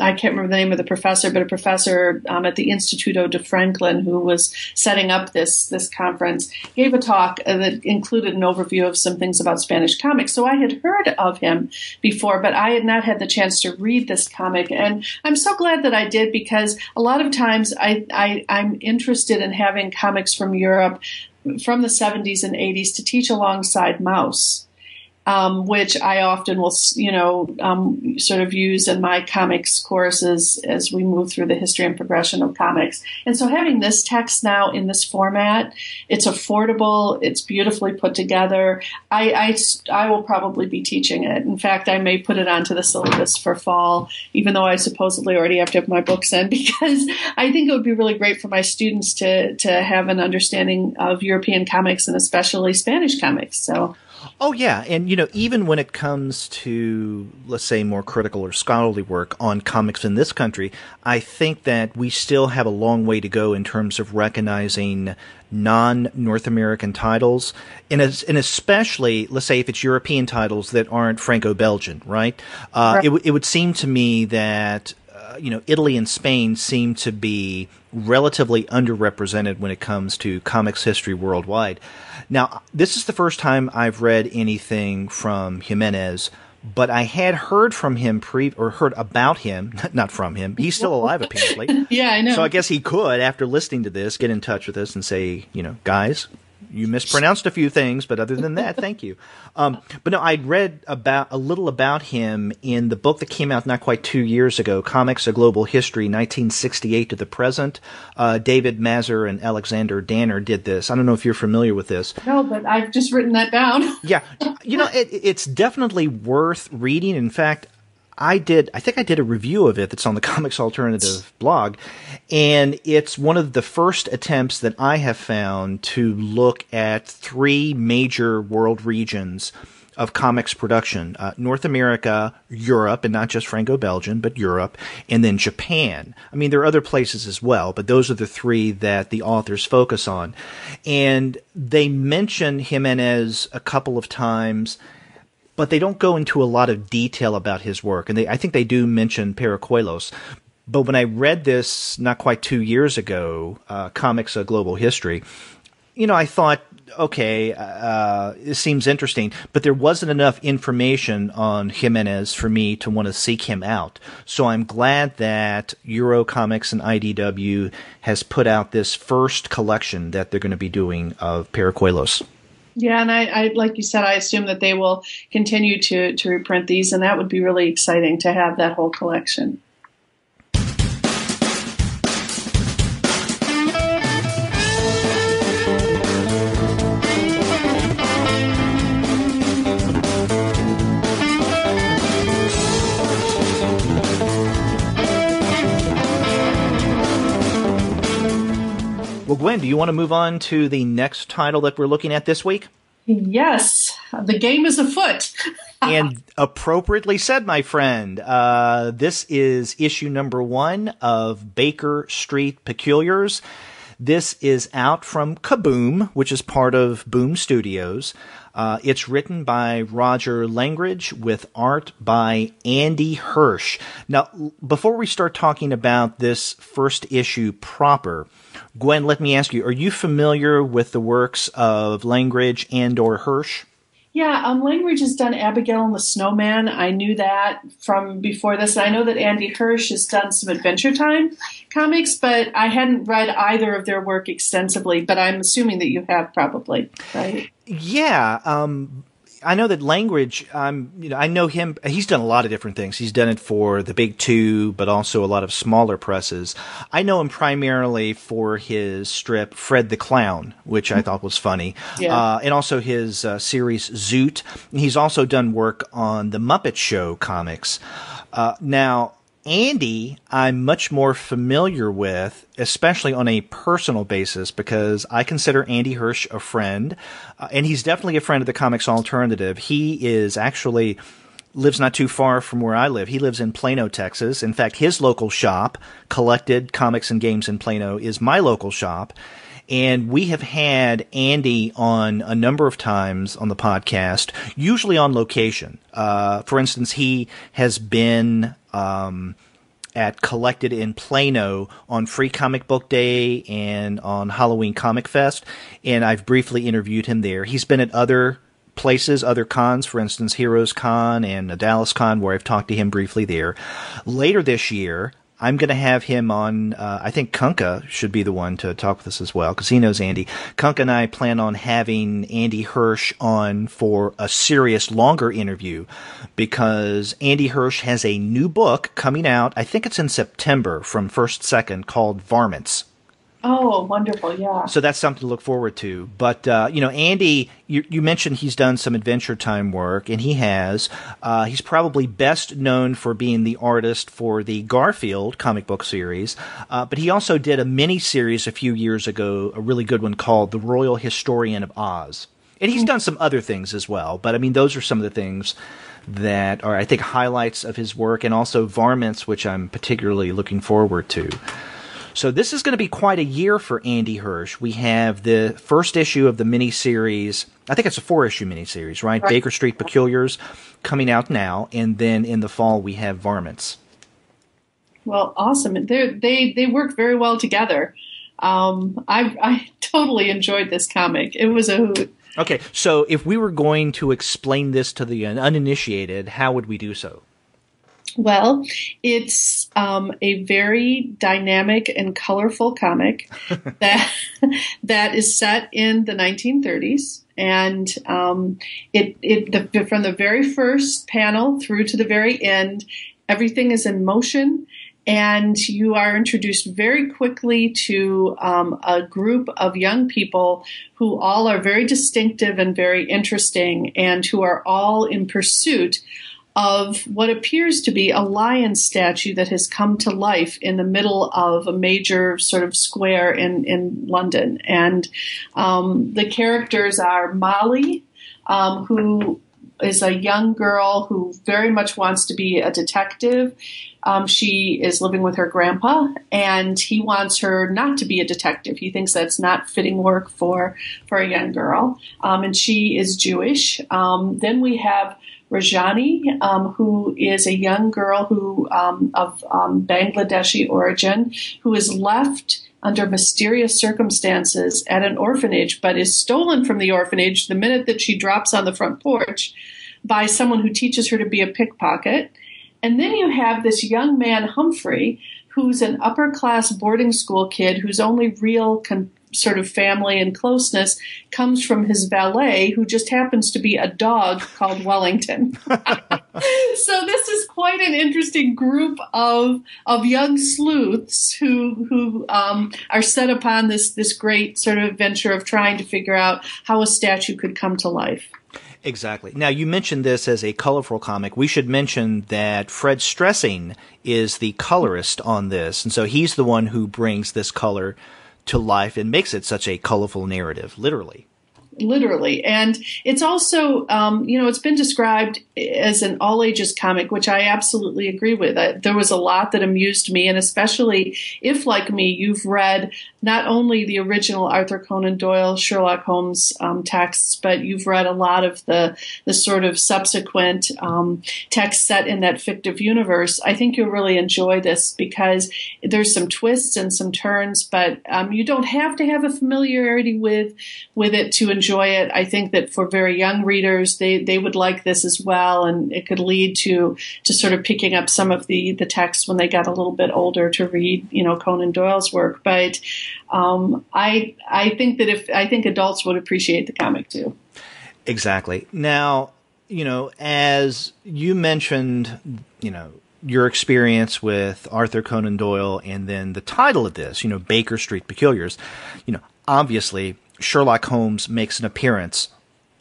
I can't remember the name of the professor, but a professor at the Instituto de Franklin, who was setting up this conference, gave a talk that included an overview of some things about Spanish comics. So I had heard of him before, but I had not had the chance to read this comic. And I'm so glad that I did, because a lot of times I'm interested in having comics from Europe from the 70s and 80s to teach alongside Maus. Which I often will, sort of use in my comics courses as we move through the history and progression of comics. And so having this text now in this format, it's affordable, it's beautifully put together. I will probably be teaching it. In fact, I may put it onto the syllabus for fall, even though I supposedly already have to have my books in, because I think it would be really great for my students to have an understanding of European comics and especially Spanish comics. So. Oh, yeah. And, even when it comes to, let's say, more critical or scholarly work on comics in this country, I think that we still have a long way to go in terms of recognizing non-North American titles, and especially, let's say, if it's European titles that aren't Franco-Belgian, right? Right. It would seem to me that Italy and Spain seem to be relatively underrepresented when it comes to comics history worldwide. Now, this is the first time I've read anything from Giménez, but I had heard from him heard about him, not from him. He's still alive, apparently. Yeah, I know. So I guess he could, after listening to this, get in touch with us and say, guys, you mispronounced a few things, but other than that, thank you. But no, I'd read a little about him in the book that came out not quite 2 years ago, Comics: A Global History, 1968 to the Present. David Mazur and Alexander Danner did this. I don't know if you're familiar with this. No, but I've just written that down. Yeah. It's definitely worth reading. In fact, I think I did a review of it that's on the Comics Alternative blog, and it's one of the first attempts that I have found to look at 3 major world regions of comics production: North America, Europe, and not just Franco-Belgian, but Europe, and then Japan. I mean, there are other places as well, but those are the 3 that the authors focus on. And they mention Giménez a couple of times. but they don't go into a lot of detail about his work. And I think they do mention Paracuellos. But when I read this not quite 2 years ago, Comics: A Global History, I thought, okay, it seems interesting, but there wasn't enough information on Giménez for me to want to seek him out. So I'm glad that Eurocomics and IDW has put out this first collection that they're going to be doing of Paracuellos. Yeah, and I like you said, I assume that they will continue to reprint these, and that would be really exciting to have that whole collection. Well, Gwen, do you want to move on to the next title that we're looking at this week? Yes, the game is afoot. And appropriately said, my friend. This is issue number 1 of Baker Street Peculiars. This is out from Kaboom, which is part of Boom Studios. It's written by Roger Langridge with art by Andy Hirsch. Now, before we start talking about this first issue proper, Gwen, let me ask you, are you familiar with the works of Langridge and or Hirsch? Yeah, Langridge has done Abigail and the Snowman. I knew that from before this. I know that Andy Hirsch has done some Adventure Time comics, but I hadn't read either of their work extensively, but I'm assuming that you have probably, right? Yeah, I know that Langridge, I know him. He's done a lot of different things. He's done it for the big two, but also a lot of smaller presses. I know him primarily for his strip Fred the Clown, which I thought was funny, and also his series Zoot. He's also done work on the Muppet Show comics. Now, Andy, I'm much more familiar with, especially on a personal basis, because I consider Andy Hirsch a friend, and he's definitely a friend of the Comics Alternative. He is actually lives not too far from where I live. He lives in Plano, Texas. In fact, his local shop, Collected Comics and Games in Plano, is my local shop. And we have had Andy on a number of times on the podcast, usually on location. For instance, he has been at Collected in Plano on Free Comic Book Day and on Halloween Comic Fest, and I've briefly interviewed him there. He's been at other places, other cons, for instance, Heroes Con and Dallas Con, where I've talked to him briefly there. Later this year, I'm going to have him on, I think Kunka should be the one to talk with us as well, because he knows Andy. Kunka and I plan on having Andy Hirsch on for a serious, longer interview, because Andy Hirsch has a new book coming out, I think it's in September, from First Second, called Varmints. Oh, wonderful, yeah. So that's something to look forward to. But, Andy, you mentioned he's done some Adventure Time work, and he has. He's probably best known for being the artist for the Garfield comic book series, but he also did a mini-series a few years ago, a really good one called The Royal Historian of Oz. And he's done some other things as well, but, those are some of the things that are, I think, highlights of his work, and also Varmints, which I'm particularly looking forward to. So this is going to be quite a year for Andy Hirsch. We have the first issue of the miniseries. I think it's a 4-issue miniseries, right? Baker Street Peculiars coming out now, and then in the fall we have Varmints. Well, awesome. They work very well together. I totally enjoyed this comic. It was a hoot. Okay, so if we were going to explain this to the uninitiated, how would we do so? Well, it's a very dynamic and colorful comic that is set in the 1930s, and from the very first panel through to the very end, everything is in motion, and you are introduced very quickly to a group of young people who all are very distinctive and very interesting, and who are all in pursuit of what appears to be a lion statue that has come to life in the middle of a major sort of square in London. And the characters are Molly, who is a young girl who very much wants to be a detective. She is living with her grandpa, and he wants her not to be a detective. He thinks that's not fitting work for a young girl. And she is Jewish. Then we have Rajani, who is a young girl of Bangladeshi origin, who is left under mysterious circumstances at an orphanage, but is stolen from the orphanage the minute that she drops on the front porch by someone who teaches her to be a pickpocket. And then you have this young man, Humphrey, who's an upper-class boarding school kid whose only real sort of family and closeness comes from his valet, who just happens to be a dog called Wellington. So this is quite an interesting group of young sleuths who are set upon this great sort of adventure of trying to figure out how a statue could come to life. Exactly. Now, you mentioned this as a colorful comic. We should mention that Fred Stressing is the colorist on this, and so he's the one who brings this color to life and makes it such a colorful narrative, literally. And it's also, it's been described as an all-ages comic, which I absolutely agree with. There was a lot that amused me, and especially if, like me, you've read not only the original Arthur Conan Doyle Sherlock Holmes texts, but you've read a lot of the sort of subsequent texts set in that fictive universe. I think you'll really enjoy this because there's some twists and some turns, but you don't have to have a familiarity with it to enjoy it. I think that for very young readers, they would like this as well, and it could lead to sort of picking up some of the text when they got a little bit older to read, Conan Doyle's work. But I think adults would appreciate the comic too. Exactly. Now, as you mentioned, your experience with Arthur Conan Doyle, and then the title of this, Baker Street Peculiars, obviously Sherlock Holmes makes an appearance,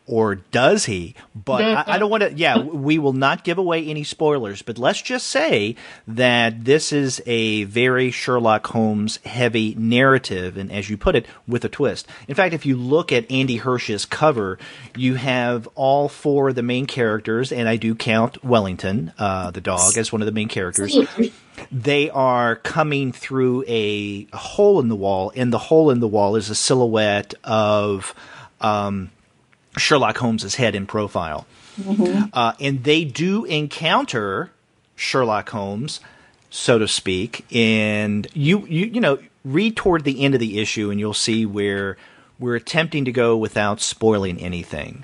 or does he? But I don't want to, we will not give away any spoilers, but let's just say that this is a very Sherlock Holmes heavy narrative, and as you put it, with a twist. In fact, if you look at Andy Hirsch's cover, you have all four of the main characters, and I do count Wellington, the dog, as one of the main characters. Absolutely. They are coming through a hole in the wall, and the hole in the wall is a silhouette of Sherlock Holmes' head in profile. Mm-hmm. And they do encounter Sherlock Holmes, so to speak, and you read toward the end of the issue and you'll see where we're attempting to go without spoiling anything.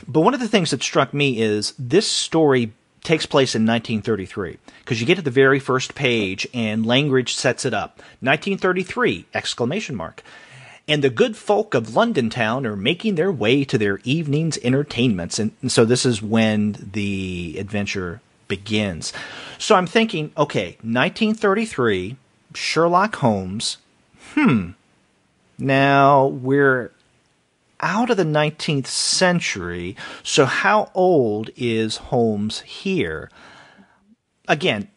But one of the things that struck me is this story takes place in 1933, because you get to the very first page and Langridge sets it up. 1933, exclamation mark. And the good folk of London town are making their way to their evening's entertainments. And so this is when the adventure begins. So I'm thinking, okay, 1933, Sherlock Holmes. Now we're out of the 19th century. So how old is Holmes here? Again,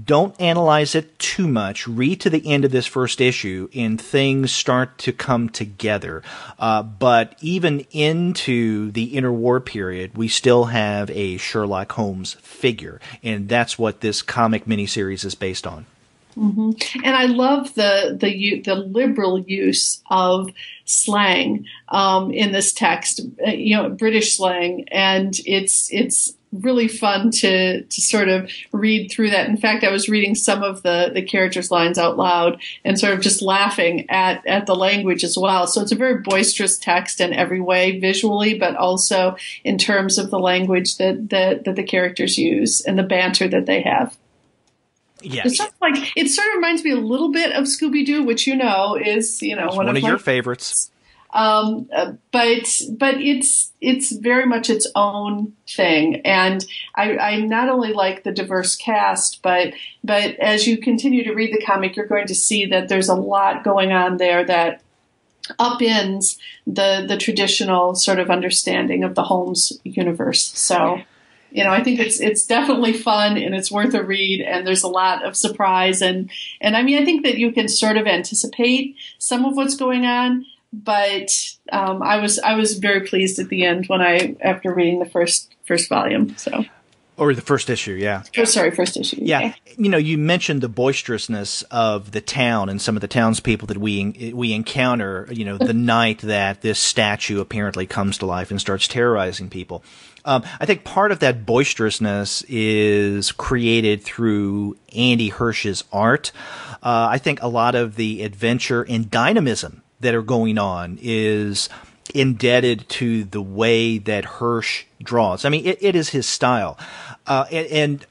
don't analyze it too much. Read to the end of this first issue and things start to come together. But even into the interwar period, we still have a Sherlock Holmes figure. And that's what this comic miniseries is based on. Mm-hmm. And I love the liberal use of slang in this text, British slang, and it's really fun to sort of read through that. In fact, I was reading some of the characters' lines out loud and sort of just laughing at the language as well. So it's a very boisterous text in every way, visually, but also in terms of the language that the characters use and the banter that they have. Yeah, it sort of reminds me a little bit of Scooby-Doo, which is one of your favorites. But it's very much its own thing, and I not only like the diverse cast, but as you continue to read the comic, you're going to see that there's a lot going on there that upends the traditional sort of understanding of the Holmes universe. So. I think it's definitely fun and it's worth a read, and there's a lot of surprise and I mean, I think that you can sort of anticipate some of what's going on, but I was very pleased at the end after reading the first volume. So. Or the first issue, yeah. Oh, sorry, first issue. Yeah. Okay. You mentioned the boisterousness of the town and some of the townspeople that we encounter, the night that this statue apparently comes to life and starts terrorizing people. I think part of that boisterousness is created through Andy Hirsch's art. I think a lot of the adventure and dynamism that are going on is indebted to the way that Hirsch draws. I mean, it is his style. And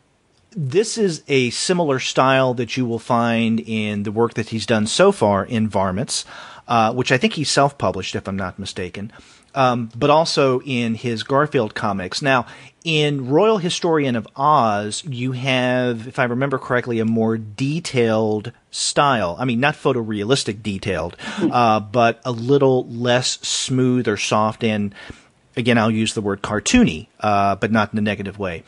this is a similar style that you will find in the work that he's done so far in Varmints, which I think he self-published, if I'm not mistaken, but also in his Garfield comics. Now, in Royal Historian of Oz, you have, if I remember correctly, a more detailed style. I mean, not photorealistic detailed, but a little less smooth or soft and, again, I'll use the word cartoony, but not in a negative way.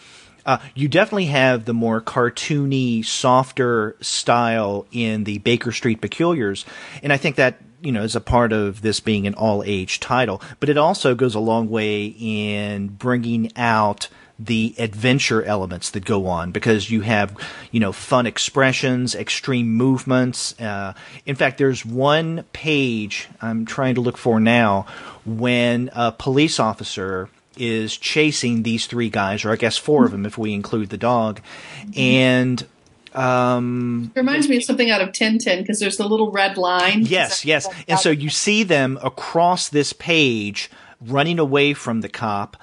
You definitely have the more cartoony, softer style in the Baker Street Peculiars, and I think that, is a part of this being an all-age title. But it also goes a long way in bringing out the adventure elements that go on, because you have, fun expressions, extreme movements. In fact, there's one page I'm trying to look for now when a police officer is chasing these three guys, or I guess four of them if we include the dog, and it reminds me of something out of Tintin, because there's the little red line. Yes. And so you see them across this page running away from the cop,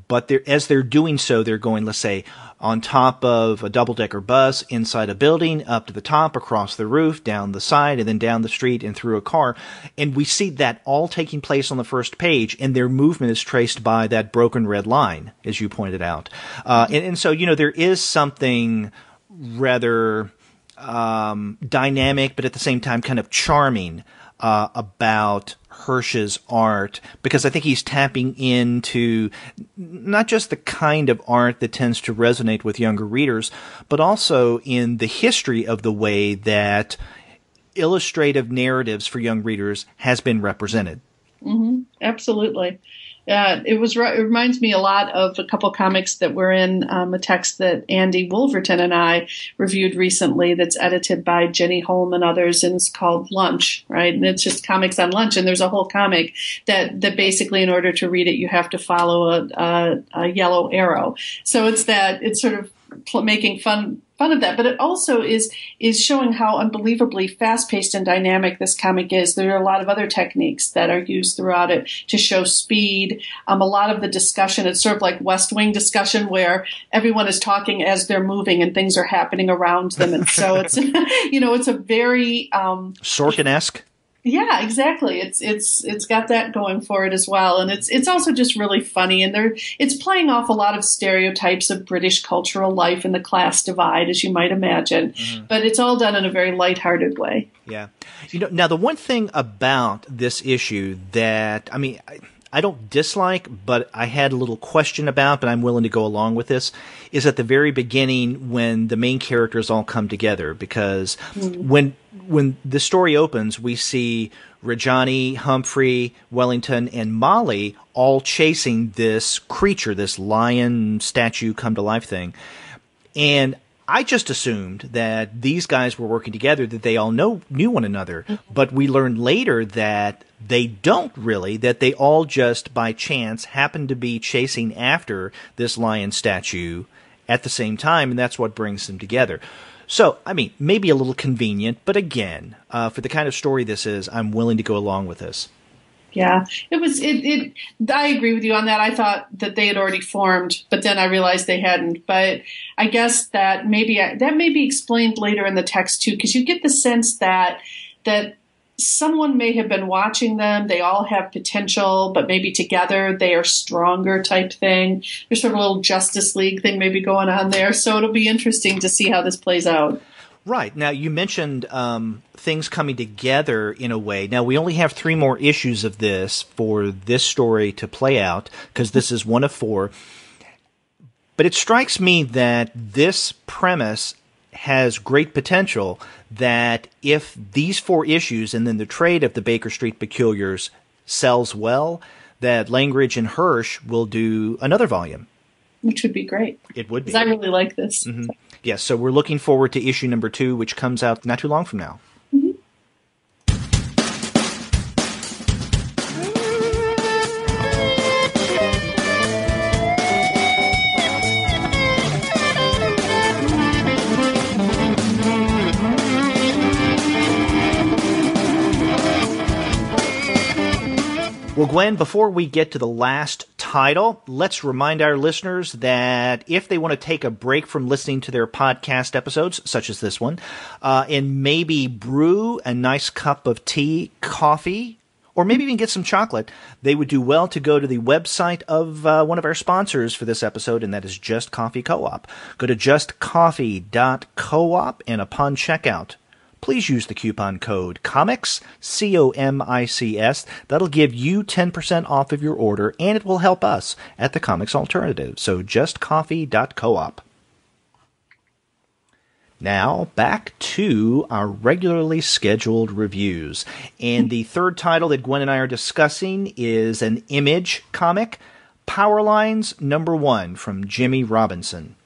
but as they're doing so, they're going, let's say, on top of a double-decker bus, inside a building, up to the top, across the roof, down the side, and then down the street and through a car. And we see that all taking place on the first page, and their movement is traced by that broken red line, as you pointed out. And so, there is something rather dynamic, but at the same time kind of charming about Hirsch's art, because I think he's tapping into not just the kind of art that tends to resonate with younger readers, but also in the history of the way that illustrative narratives for young readers has been represented. Mm-hmm. Absolutely. It reminds me a lot of a couple comics that were in a text that Andy Wolverton and I reviewed recently that's edited by Jenny Holm and others, and it's called Lunch, right? And it's just comics on lunch, and there's a whole comic that basically, in order to read it, you have to follow a yellow arrow. So it's sort of making fun of that, but it also is showing how unbelievably fast-paced and dynamic this comic is. There are a lot of other techniques that are used throughout it to show speed. A lot of the discussion, it's sort of like West Wing discussion, where everyone is talking as they're moving and things are happening around them, and so it's it's a very Sorkin-esque. Yeah, exactly. It's got that going for it as well, and it's also just really funny, and it's playing off a lot of stereotypes of British cultural life and the class divide, as you might imagine. Mm-hmm. But it's all done in a very lighthearted way. Yeah, now the one thing about this issue that I don't dislike, but I had a little question about, but I'm willing to go along with this, is at the very beginning when the main characters all come together, because when the story opens, we see Rajani, Humphrey, Wellington, and Molly all chasing this creature, this lion statue come to life thing. And I just assumed that these guys were working together, that they all knew one another. But we learned later that they don't really, that they all just by chance happen to be chasing after this lion statue at the same time, and that's what brings them together. So, maybe a little convenient, but again, for the kind of story this is, I'm willing to go along with this. Yeah, I agree with you on that. I thought that they had already formed, but then I realized they hadn't. But I guess that may be explained later in the text too, because you get the sense that someone may have been watching them. They all have potential, but maybe together they are stronger type thing. There's sort of a little Justice League thing maybe going on there. So it'll be interesting to see how this plays out. Right. Now, you mentioned things coming together in a way. Now, we only have 3 more issues of this for this story to play out, because this is one of 4. But it strikes me that this premise has great potential, that if these 4 issues and then the trade of the Baker Street Peculiars sells well, that Langridge and Hirsch will do another volume. which would be great. It would be. Because I really like this. Mm-hmm. Yes, so we're looking forward to issue number 2, which comes out not too long from now. Well, Gwen, before we get to the last title, let's remind our listeners that if they want to take a break from listening to their podcast episodes, such as this one, and maybe brew a nice cup of tea, coffee, or maybe even get some chocolate, they would do well to go to the website of one of our sponsors for this episode, and that is Just Coffee Co-op. Go to justcoffee.coop, and upon checkout, please use the coupon code COMICS, COMICS. That'll give you 10% off of your order, and it will help us at the Comics Alternative. So justcoffee.coop. Now, back to our regularly scheduled reviews. And the third title that Gwen and I are discussing is an Image comic, Power Lines #1 from Jimmie Robinson.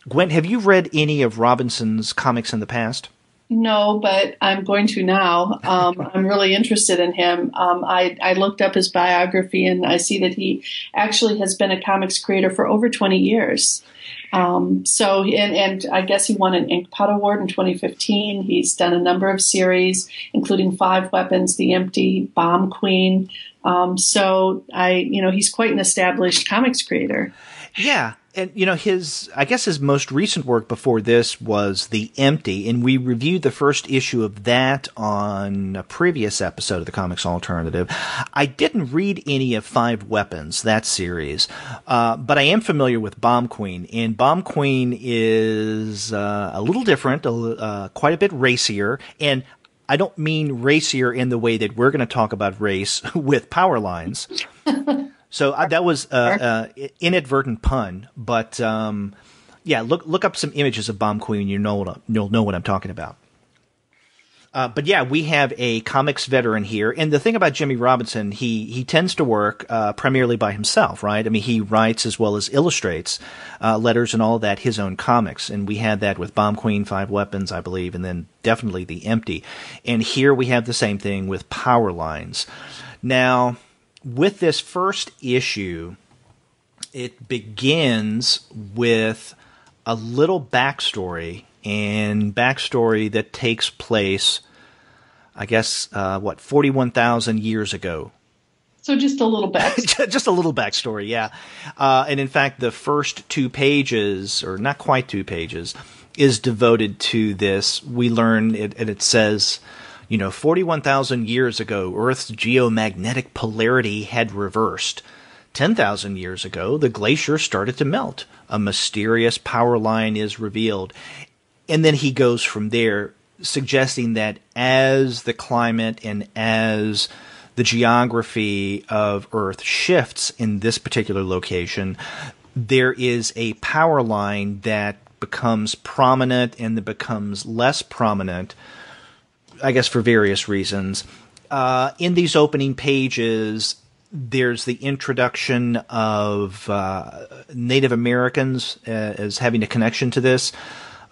Gwen, have you read any of Robinson's comics in the past? No, but I'm going to now. I'm really interested in him. I looked up his biography, and I see that he actually has been a comics creator for over 20 years. And I guess he won an Inkpot Award in 2015. He's done a number of series, including 5 Weapons, The Empty, Bomb Queen. He's quite an established comics creator. Yeah. And, his most recent work before this was The Empty, and we reviewed the first issue of that on a previous episode of the Comics Alternative. I didn't read any of 5 Weapons, that series, but I am familiar with Bomb Queen, and Bomb Queen is a little different, quite a bit racier, and I don't mean racier in the way that we're going to talk about race with Power Lines. So that was an inadvertent pun, but look up some images of Bomb Queen. You'll know what I'm talking about. But yeah, we have a comics veteran here, and the thing about Jimmie Robinson, he tends to work primarily by himself, right? I mean, he writes as well as illustrates letters and all that, his own comics, and we had that with Bomb Queen, 5 Weapons, I believe, and then definitely The Empty. And here we have the same thing with Power Lines. Now, with this first issue, it begins with a little backstory, and backstory that takes place, I guess, 41,000 years ago. So just a little backstory. Just a little backstory, yeah. And in fact, the first 2 pages, or not quite 2 pages, is devoted to this. We learn, and it says, 41,000 years ago, Earth's geomagnetic polarity had reversed. 10,000 years ago, the glacier started to melt. A mysterious power line is revealed. And then he goes from there, suggesting that as the climate and as the geography of Earth shifts in this particular location, there is a power line that becomes prominent and that becomes less prominent, I guess for various reasons. In these opening pages, there's the introduction of Native Americans as having a connection to this.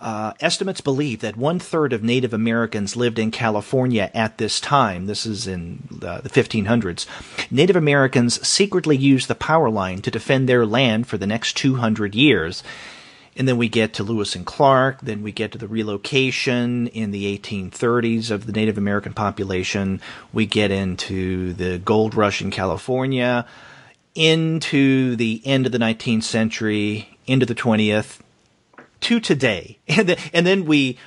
Estimates believe that 1/3 of Native Americans lived in California at this time. This is in the 1500s. Native Americans secretly used the power line to defend their land for the next 200 years. And then we get to Lewis and Clark. Then we get to the relocation in the 1830s of the Native American population. We get into the gold rush in California, into the end of the 19th century, into the 20th, to today. And then we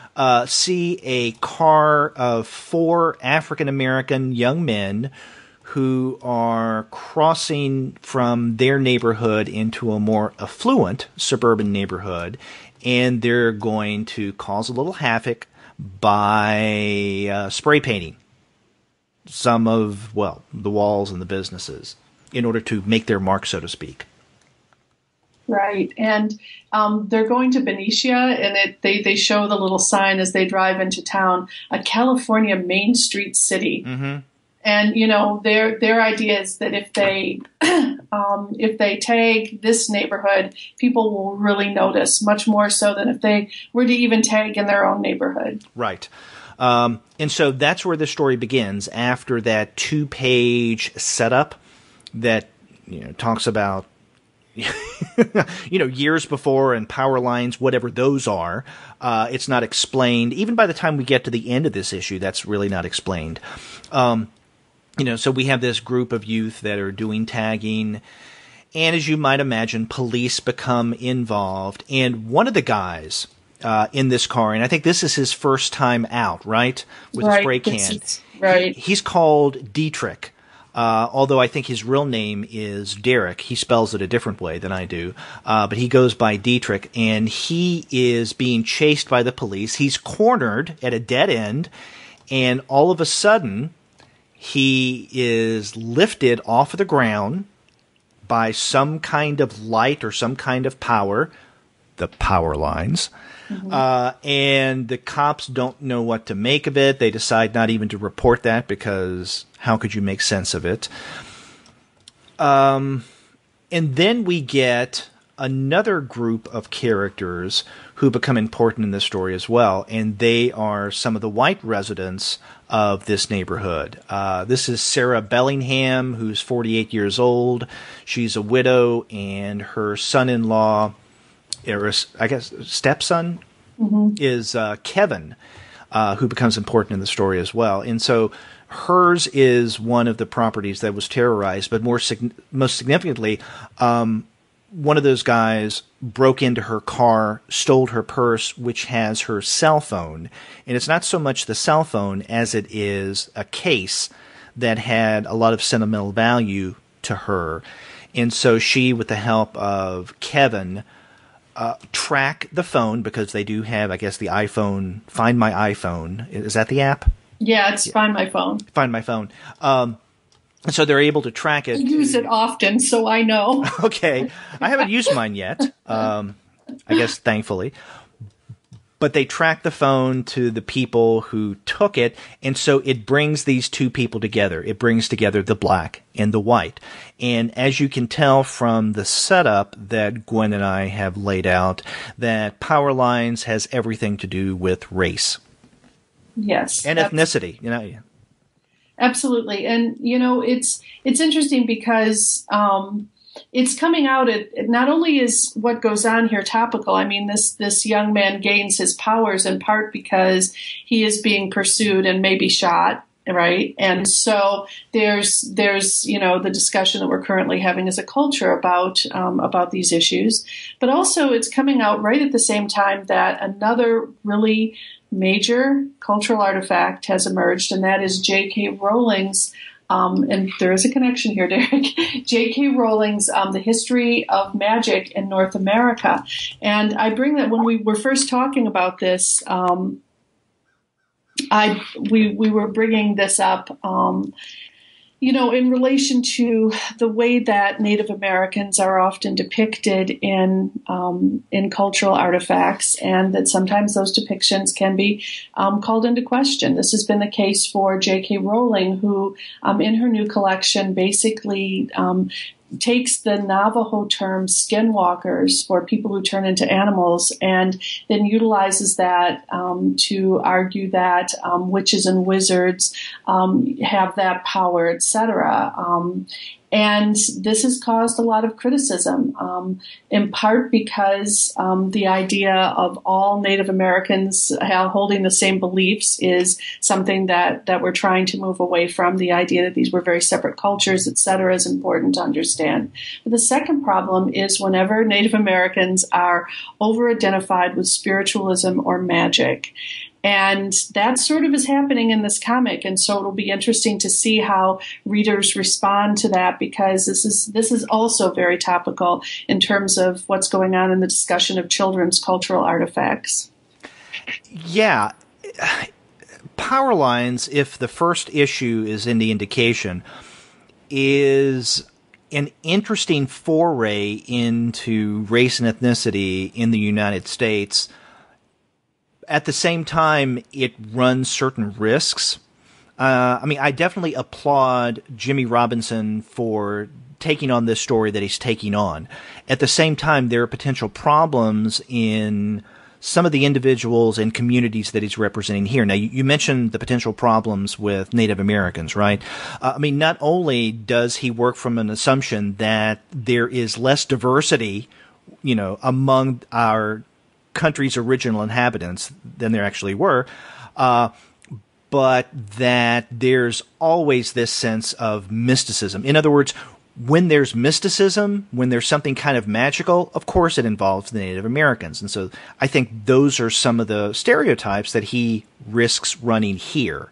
see a car of 4 African-American young men who are crossing from their neighborhood into a more affluent suburban neighborhood, and they're going to cause a little havoc by spray painting some of, the walls and the businesses in order to make their mark, so to speak. Right. And they're going to Benicia, and they show the little sign as they drive into town, a California Main Street city. Mm-hmm. And, their idea is that if they if they tag this neighborhood, people will really notice, much more so than if they were to even tag in their own neighborhood. Right. And so that's where the story begins, after that 2-page setup that talks about years before and power lines, whatever those are. It's not explained. Even by the time we get to the end of this issue, that's really not explained. So we have this group of youth that are doing tagging, and as you might imagine, police become involved. And one of the guys in this car, and I think this is his first time out, right, with a spray can. Right. He's called Dietrich. Although I think his real name is Derek. He spells it a different way than I do. But he goes by Dietrich, and he is being chased by the police. He's cornered at a dead end, and all of a sudden, he is lifted off of the ground by some kind of light or some kind of power, the power lines. Mm-hmm. And the cops don't know what to make of it. They decide not even to report that because how could you make sense of it? And then we get another group of characters who become important in this story as well, and they are some of the white residents of this neighborhood. This is Sarah Bellingham, who's 48 years old. She's a widow, and her son-in-law, or I guess stepson, is Kevin, who becomes important in the story as well. And so hers is one of the properties that was terrorized, but most significantly, one of those guys broke into her car, stole her purse, which has her cell phone. And it's not so much the cell phone as it is a case that had a lot of sentimental value to her. And so she, with the help of Kevin, track the phone, because they do have, I guess, the iPhone, Find My iPhone. Is that the app? Yeah, it's Find My Phone. Find My Phone. And so they're able to track it. I use it often, so I know. Okay. I haven't used mine yet, I guess, thankfully. But they track the phone to the people who took it, and so it brings these two people together. It brings together the black and the white. And as you can tell from the setup that Gwen and I have laid out, that Power Lines has everything to do with race. Yes. And ethnicity, Absolutely. And, it's interesting because it's coming out not only is what goes on here topical. I mean, this young man gains his powers in part because he is being pursued and maybe shot. Right. And so there's the discussion that we're currently having as a culture about these issues. But also it's coming out right at the same time that another really major cultural artifact has emerged, and that is J.K. Rowling's, and there is a connection here, Derek, J.K. Rowling's The History of Magic in North America. And I bring that when we were first talking about this, we were bringing this up, in relation to the way that Native Americans are often depicted in cultural artifacts, and that sometimes those depictions can be called into question. This has been the case for J.K. Rowling, who in her new collection basically takes the Navajo term skinwalkers for people who turn into animals, and then utilizes that to argue that witches and wizards have that power, etc. And this has caused a lot of criticism, in part because the idea of all Native Americans holding the same beliefs is something that we're trying to move away from. The idea that these were very separate cultures, et cetera, is important to understand. But the second problem is whenever Native Americans are over-identified with spiritualism or magic. And that sort of is happening in this comic, and so it'll be interesting to see how readers respond to that, because this is also very topical in terms of what's going on in the discussion of children's cultural artifacts. Yeah. Power Lines, if the first issue is any indication, is an interesting foray into race and ethnicity in the United States. At the same time, it runs certain risks. I definitely applaud Jimmie Robinson for taking on this story that he's taking on. At the same time, there are potential problems in some of the individuals and communities that he's representing here. Now, you mentioned the potential problems with Native Americans, right? Not only does he work from an assumption that there is less diversity, among our country's original inhabitants than there actually were, but that there's always this sense of mysticism. In other words, when there's mysticism, when there's something kind of magical, of course it involves the Native Americans. And so I think those are some of the stereotypes that he risks running here.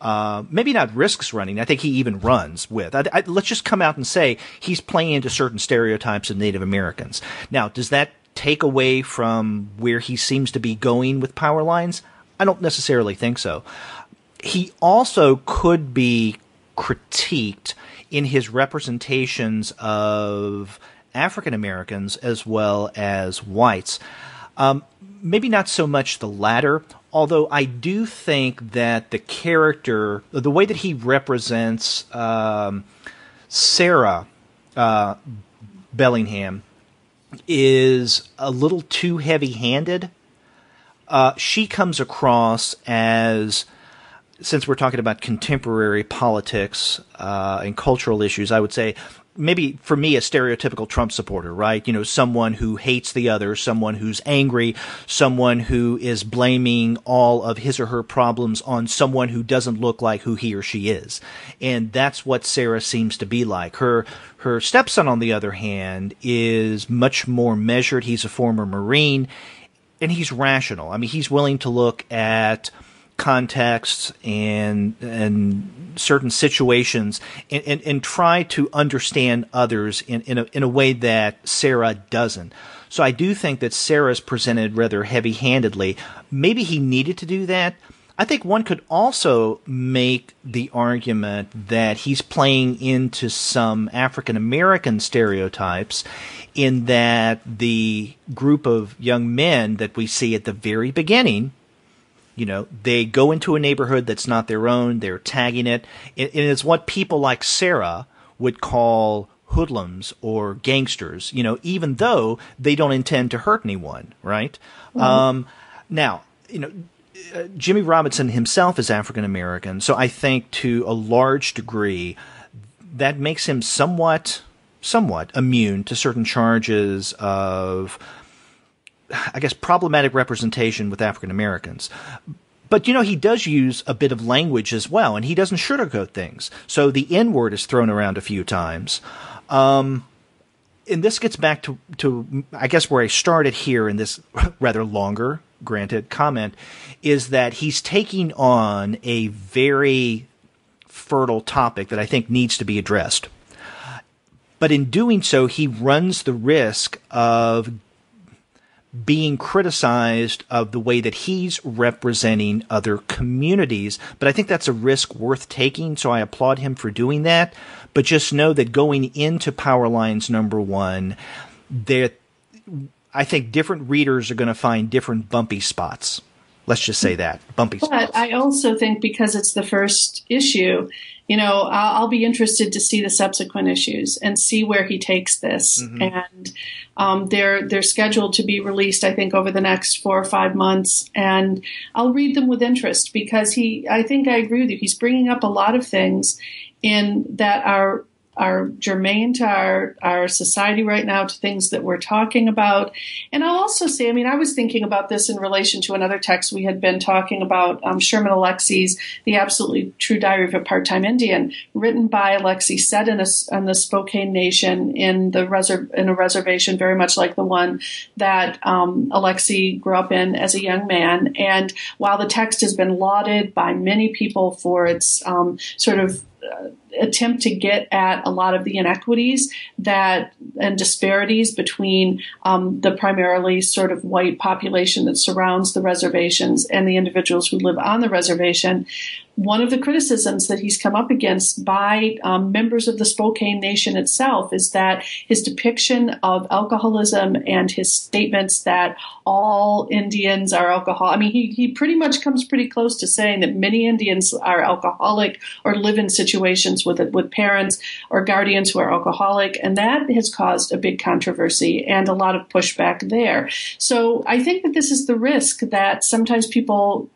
Maybe not risks running. I think he even runs with. Let's just come out and say he's playing into certain stereotypes of Native Americans. Now, does that take away from where he seems to be going with power lines? I don't necessarily think so. He also could be critiqued in his representations of African Americans as well as whites. Maybe not so much the latter, although I do think that the character, the way that he represents Sarah Bellingham is a little too heavy-handed. She comes across as, since we're talking about contemporary politics and cultural issues, I would say maybe for me a stereotypical Trump supporter, right? Someone who hates the other, someone who's angry, someone who is blaming all of his or her problems on someone who doesn't look like who he or she is. And that's what Sarah seems to be like. Her stepson, on the other hand, is much more measured. He's a former Marine, and he's rational. He's willing to look at contexts and certain situations and try to understand others in a way that Sarah doesn't. So I do think that Sarah's presented rather heavy-handedly. Maybe he needed to do that. I think one could also make the argument that he's playing into some African American stereotypes in that the group of young men that we see at the very beginning, they go into a neighborhood that's not their own, they're tagging it. It is what people like Sarah would call hoodlums or gangsters, even though they don't intend to hurt anyone, right? Mm-hmm. Now, Jimmie Robinson himself is African American, so I think to a large degree that makes him somewhat immune to certain charges of, I guess, problematic representation with African Americans. But, he does use a bit of language as well, and he doesn't sugarcoat things. So the N-word is thrown around a few times. And this gets back to, I guess, where I started here in this rather longer, granted, comment, is that he's taking on a very fertile topic that I think needs to be addressed. But in doing so, he runs the risk of being criticized of the way that he's representing other communities. But I think that's a risk worth taking, so I applaud him for doing that. But just know that going into Power Lines #1, I think different readers are going to find different bumpy spots. Let's just say that, bumpy spots. But I also think because it's the first issue, I'll be interested to see the subsequent issues and see where he takes this. Mm-hmm. And they're scheduled to be released, I think, over the next 4 or 5 months. And I'll read them with interest because I think I agree with you. He's bringing up a lot of things in that are germane to our society right now, to things that we're talking about. And I'll also say, I was thinking about this in relation to another text we had been talking about, Sherman Alexie's The Absolutely True Diary of a Part-Time Indian, written by Alexie, set in the Spokane Nation in a reservation very much like the one that Alexie grew up in as a young man. And while the text has been lauded by many people for its attempt to get at a lot of the inequities and disparities between the primarily sort of white population that surrounds the reservations and the individuals who live on the reservation, one of the criticisms that he's come up against by members of the Spokane Nation itself is that his depiction of alcoholism and his statements that all Indians are alcoholic. I mean, he pretty much comes pretty close to saying that many Indians are alcoholic or live in situations with parents or guardians who are alcoholic, and that has caused a big controversy and a lot of pushback there. So I think that this is the risk that sometimes people,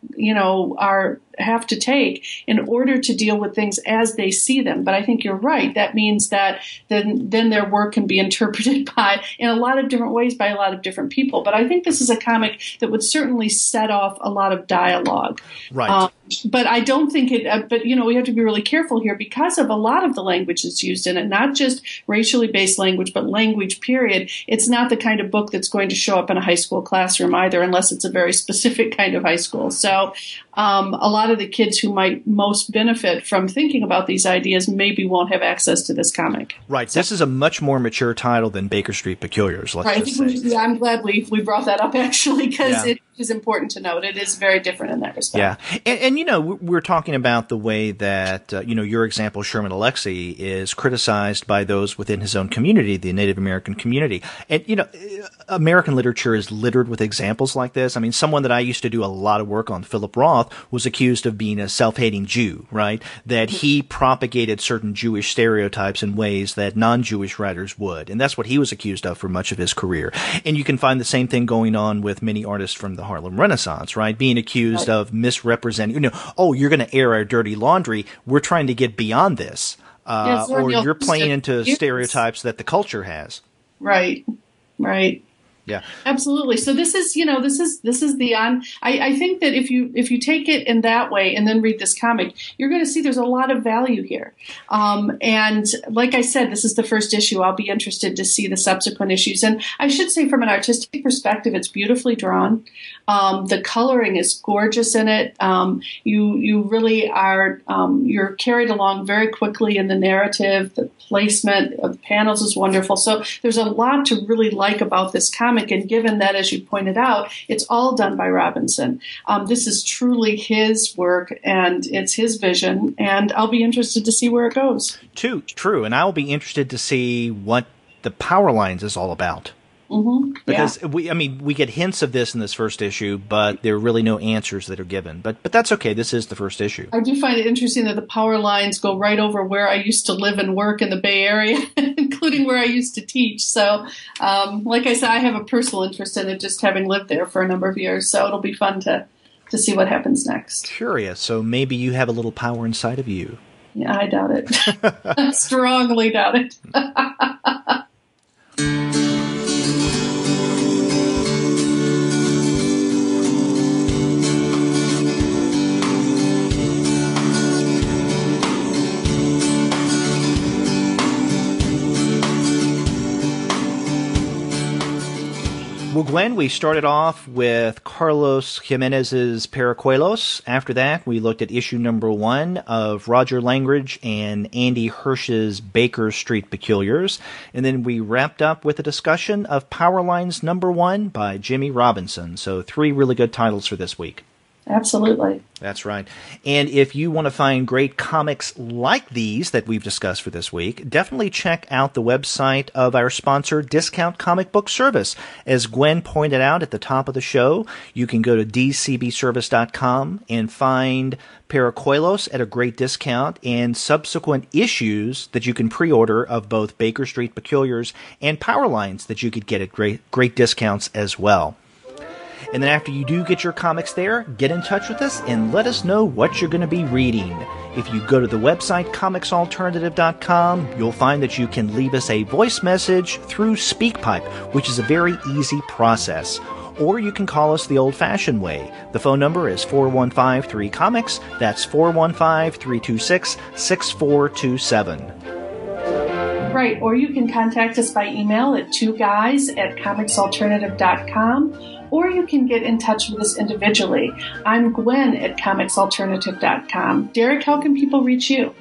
have to take in order to deal with things as they see them. But I think you're right. That means that then their work can be interpreted in a lot of different ways by a lot of different people. But I think this is a comic that would certainly set off a lot of dialogue. Right. But I don't think we have to be really careful here because of a lot of the language that's used in it, not just racially based language, but language, period. It's not the kind of book that's going to show up in a high school classroom either, unless it's a very specific kind of high school. So a lot of the kids who might most benefit from thinking about these ideas maybe won't have access to this comic. Right. So, this is a much more mature title than Baker Street Peculiars. I'm glad we brought that up, actually, because it is important to note. It is very different in that respect. Yeah. And we're talking about the way that, your example, Sherman Alexie, is criticized by those within his own community, the Native American community. And, American literature is littered with examples like this. I mean, someone that I used to do a lot of work on, Philip Roth, was accused of being a self-hating Jew, right? That he propagated certain Jewish stereotypes in ways that non-Jewish writers would. And that's what he was accused of for much of his career. And you can find the same thing going on with many artists from the Harlem Renaissance, right? Being accused of misrepresenting, you're going to air our dirty laundry. We're trying to get beyond this. Or you're playing into stereotypes that the culture has. Right. Yeah, absolutely. So this is I think that if you take it in that way and then read this comic, you're going to see there's a lot of value here. And like I said, this is the first issue. I'll be interested to see the subsequent issues. And I should say, from an artistic perspective, it's beautifully drawn. The coloring is gorgeous in it. You really are you're carried along very quickly in the narrative. The placement of the panels is wonderful. So there's a lot to really like about this comic. And given that, as you pointed out, it's all done by Robinson. This is truly his work, and it's his vision, and I'll be interested to see where it goes. True, and I'll be interested to see what the Power Lines is all about. Mm-hmm. Because we get hints of this in this first issue, but there are really no answers that are given. But that's okay. This is the first issue. I do find it interesting that the power lines go right over where I used to live and work in the Bay Area, including where I used to teach. So, like I said, I have a personal interest in it, just having lived there for a number of years. So it'll be fun to see what happens next. Curious. So maybe you have a little power inside of you. Yeah, I doubt it. I strongly doubt it. Well, Gwen, we started off with Carlos Giménez's Paracuellos. After that, we looked at issue number 1 of Roger Langridge and Andy Hirsch's Baker Street Peculiars. And then we wrapped up with a discussion of Power Lines number 1 by Jimmie Robinson. So 3 really good titles for this week. Absolutely. That's right. And if you want to find great comics like these that we've discussed for this week, definitely check out the website of our sponsor, Discount Comic Book Service. As Gwen pointed out at the top of the show, you can go to dcbservice.com and find Paracuellos at a great discount and subsequent issues that you can pre-order of both Baker Street Peculiars and Power Lines that you could get at great discounts as well. And then after you do get your comics there, get in touch with us and let us know what you're going to be reading. If you go to the website comicsalternative.com, you'll find that you can leave us a voice message through SpeakPipe, which is a very easy process. Or you can call us the old-fashioned way. The phone number is 415-3-COMICS. That's 415-326-6427. Right, or you can contact us by email at 2guys@comicsalternative.com. Or you can get in touch with us individually. I'm Gwen at comicsalternative.com. Derek, how can people reach you?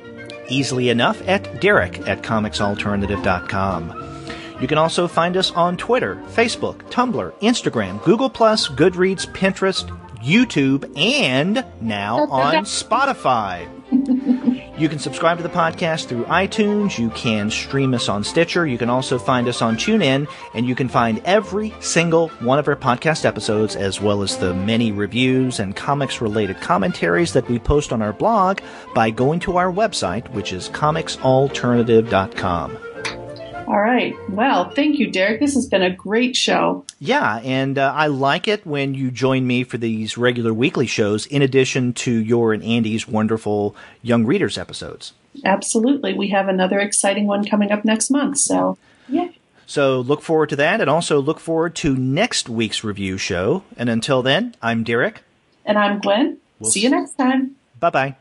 Easily enough at derek@comicsalternative.com. You can also find us on Twitter, Facebook, Tumblr, Instagram, Google+, Goodreads, Pinterest, YouTube, and now on Spotify. You can subscribe to the podcast through iTunes. You can stream us on Stitcher. You can also find us on TuneIn. And you can find every single one of our podcast episodes, as well as the many reviews and comics-related commentaries that we post on our blog by going to our website, which is comicsalternative.com. All right. Well, thank you, Derek. This has been a great show. Yeah, and I like it when you join me for these regular weekly shows, in addition to your and Andy's wonderful Young Readers episodes. Absolutely. We have another exciting one coming up next month, so yeah. So look forward to that, and also look forward to next week's review show. And until then, I'm Derek. And I'm Gwen. See you next time. Bye-bye.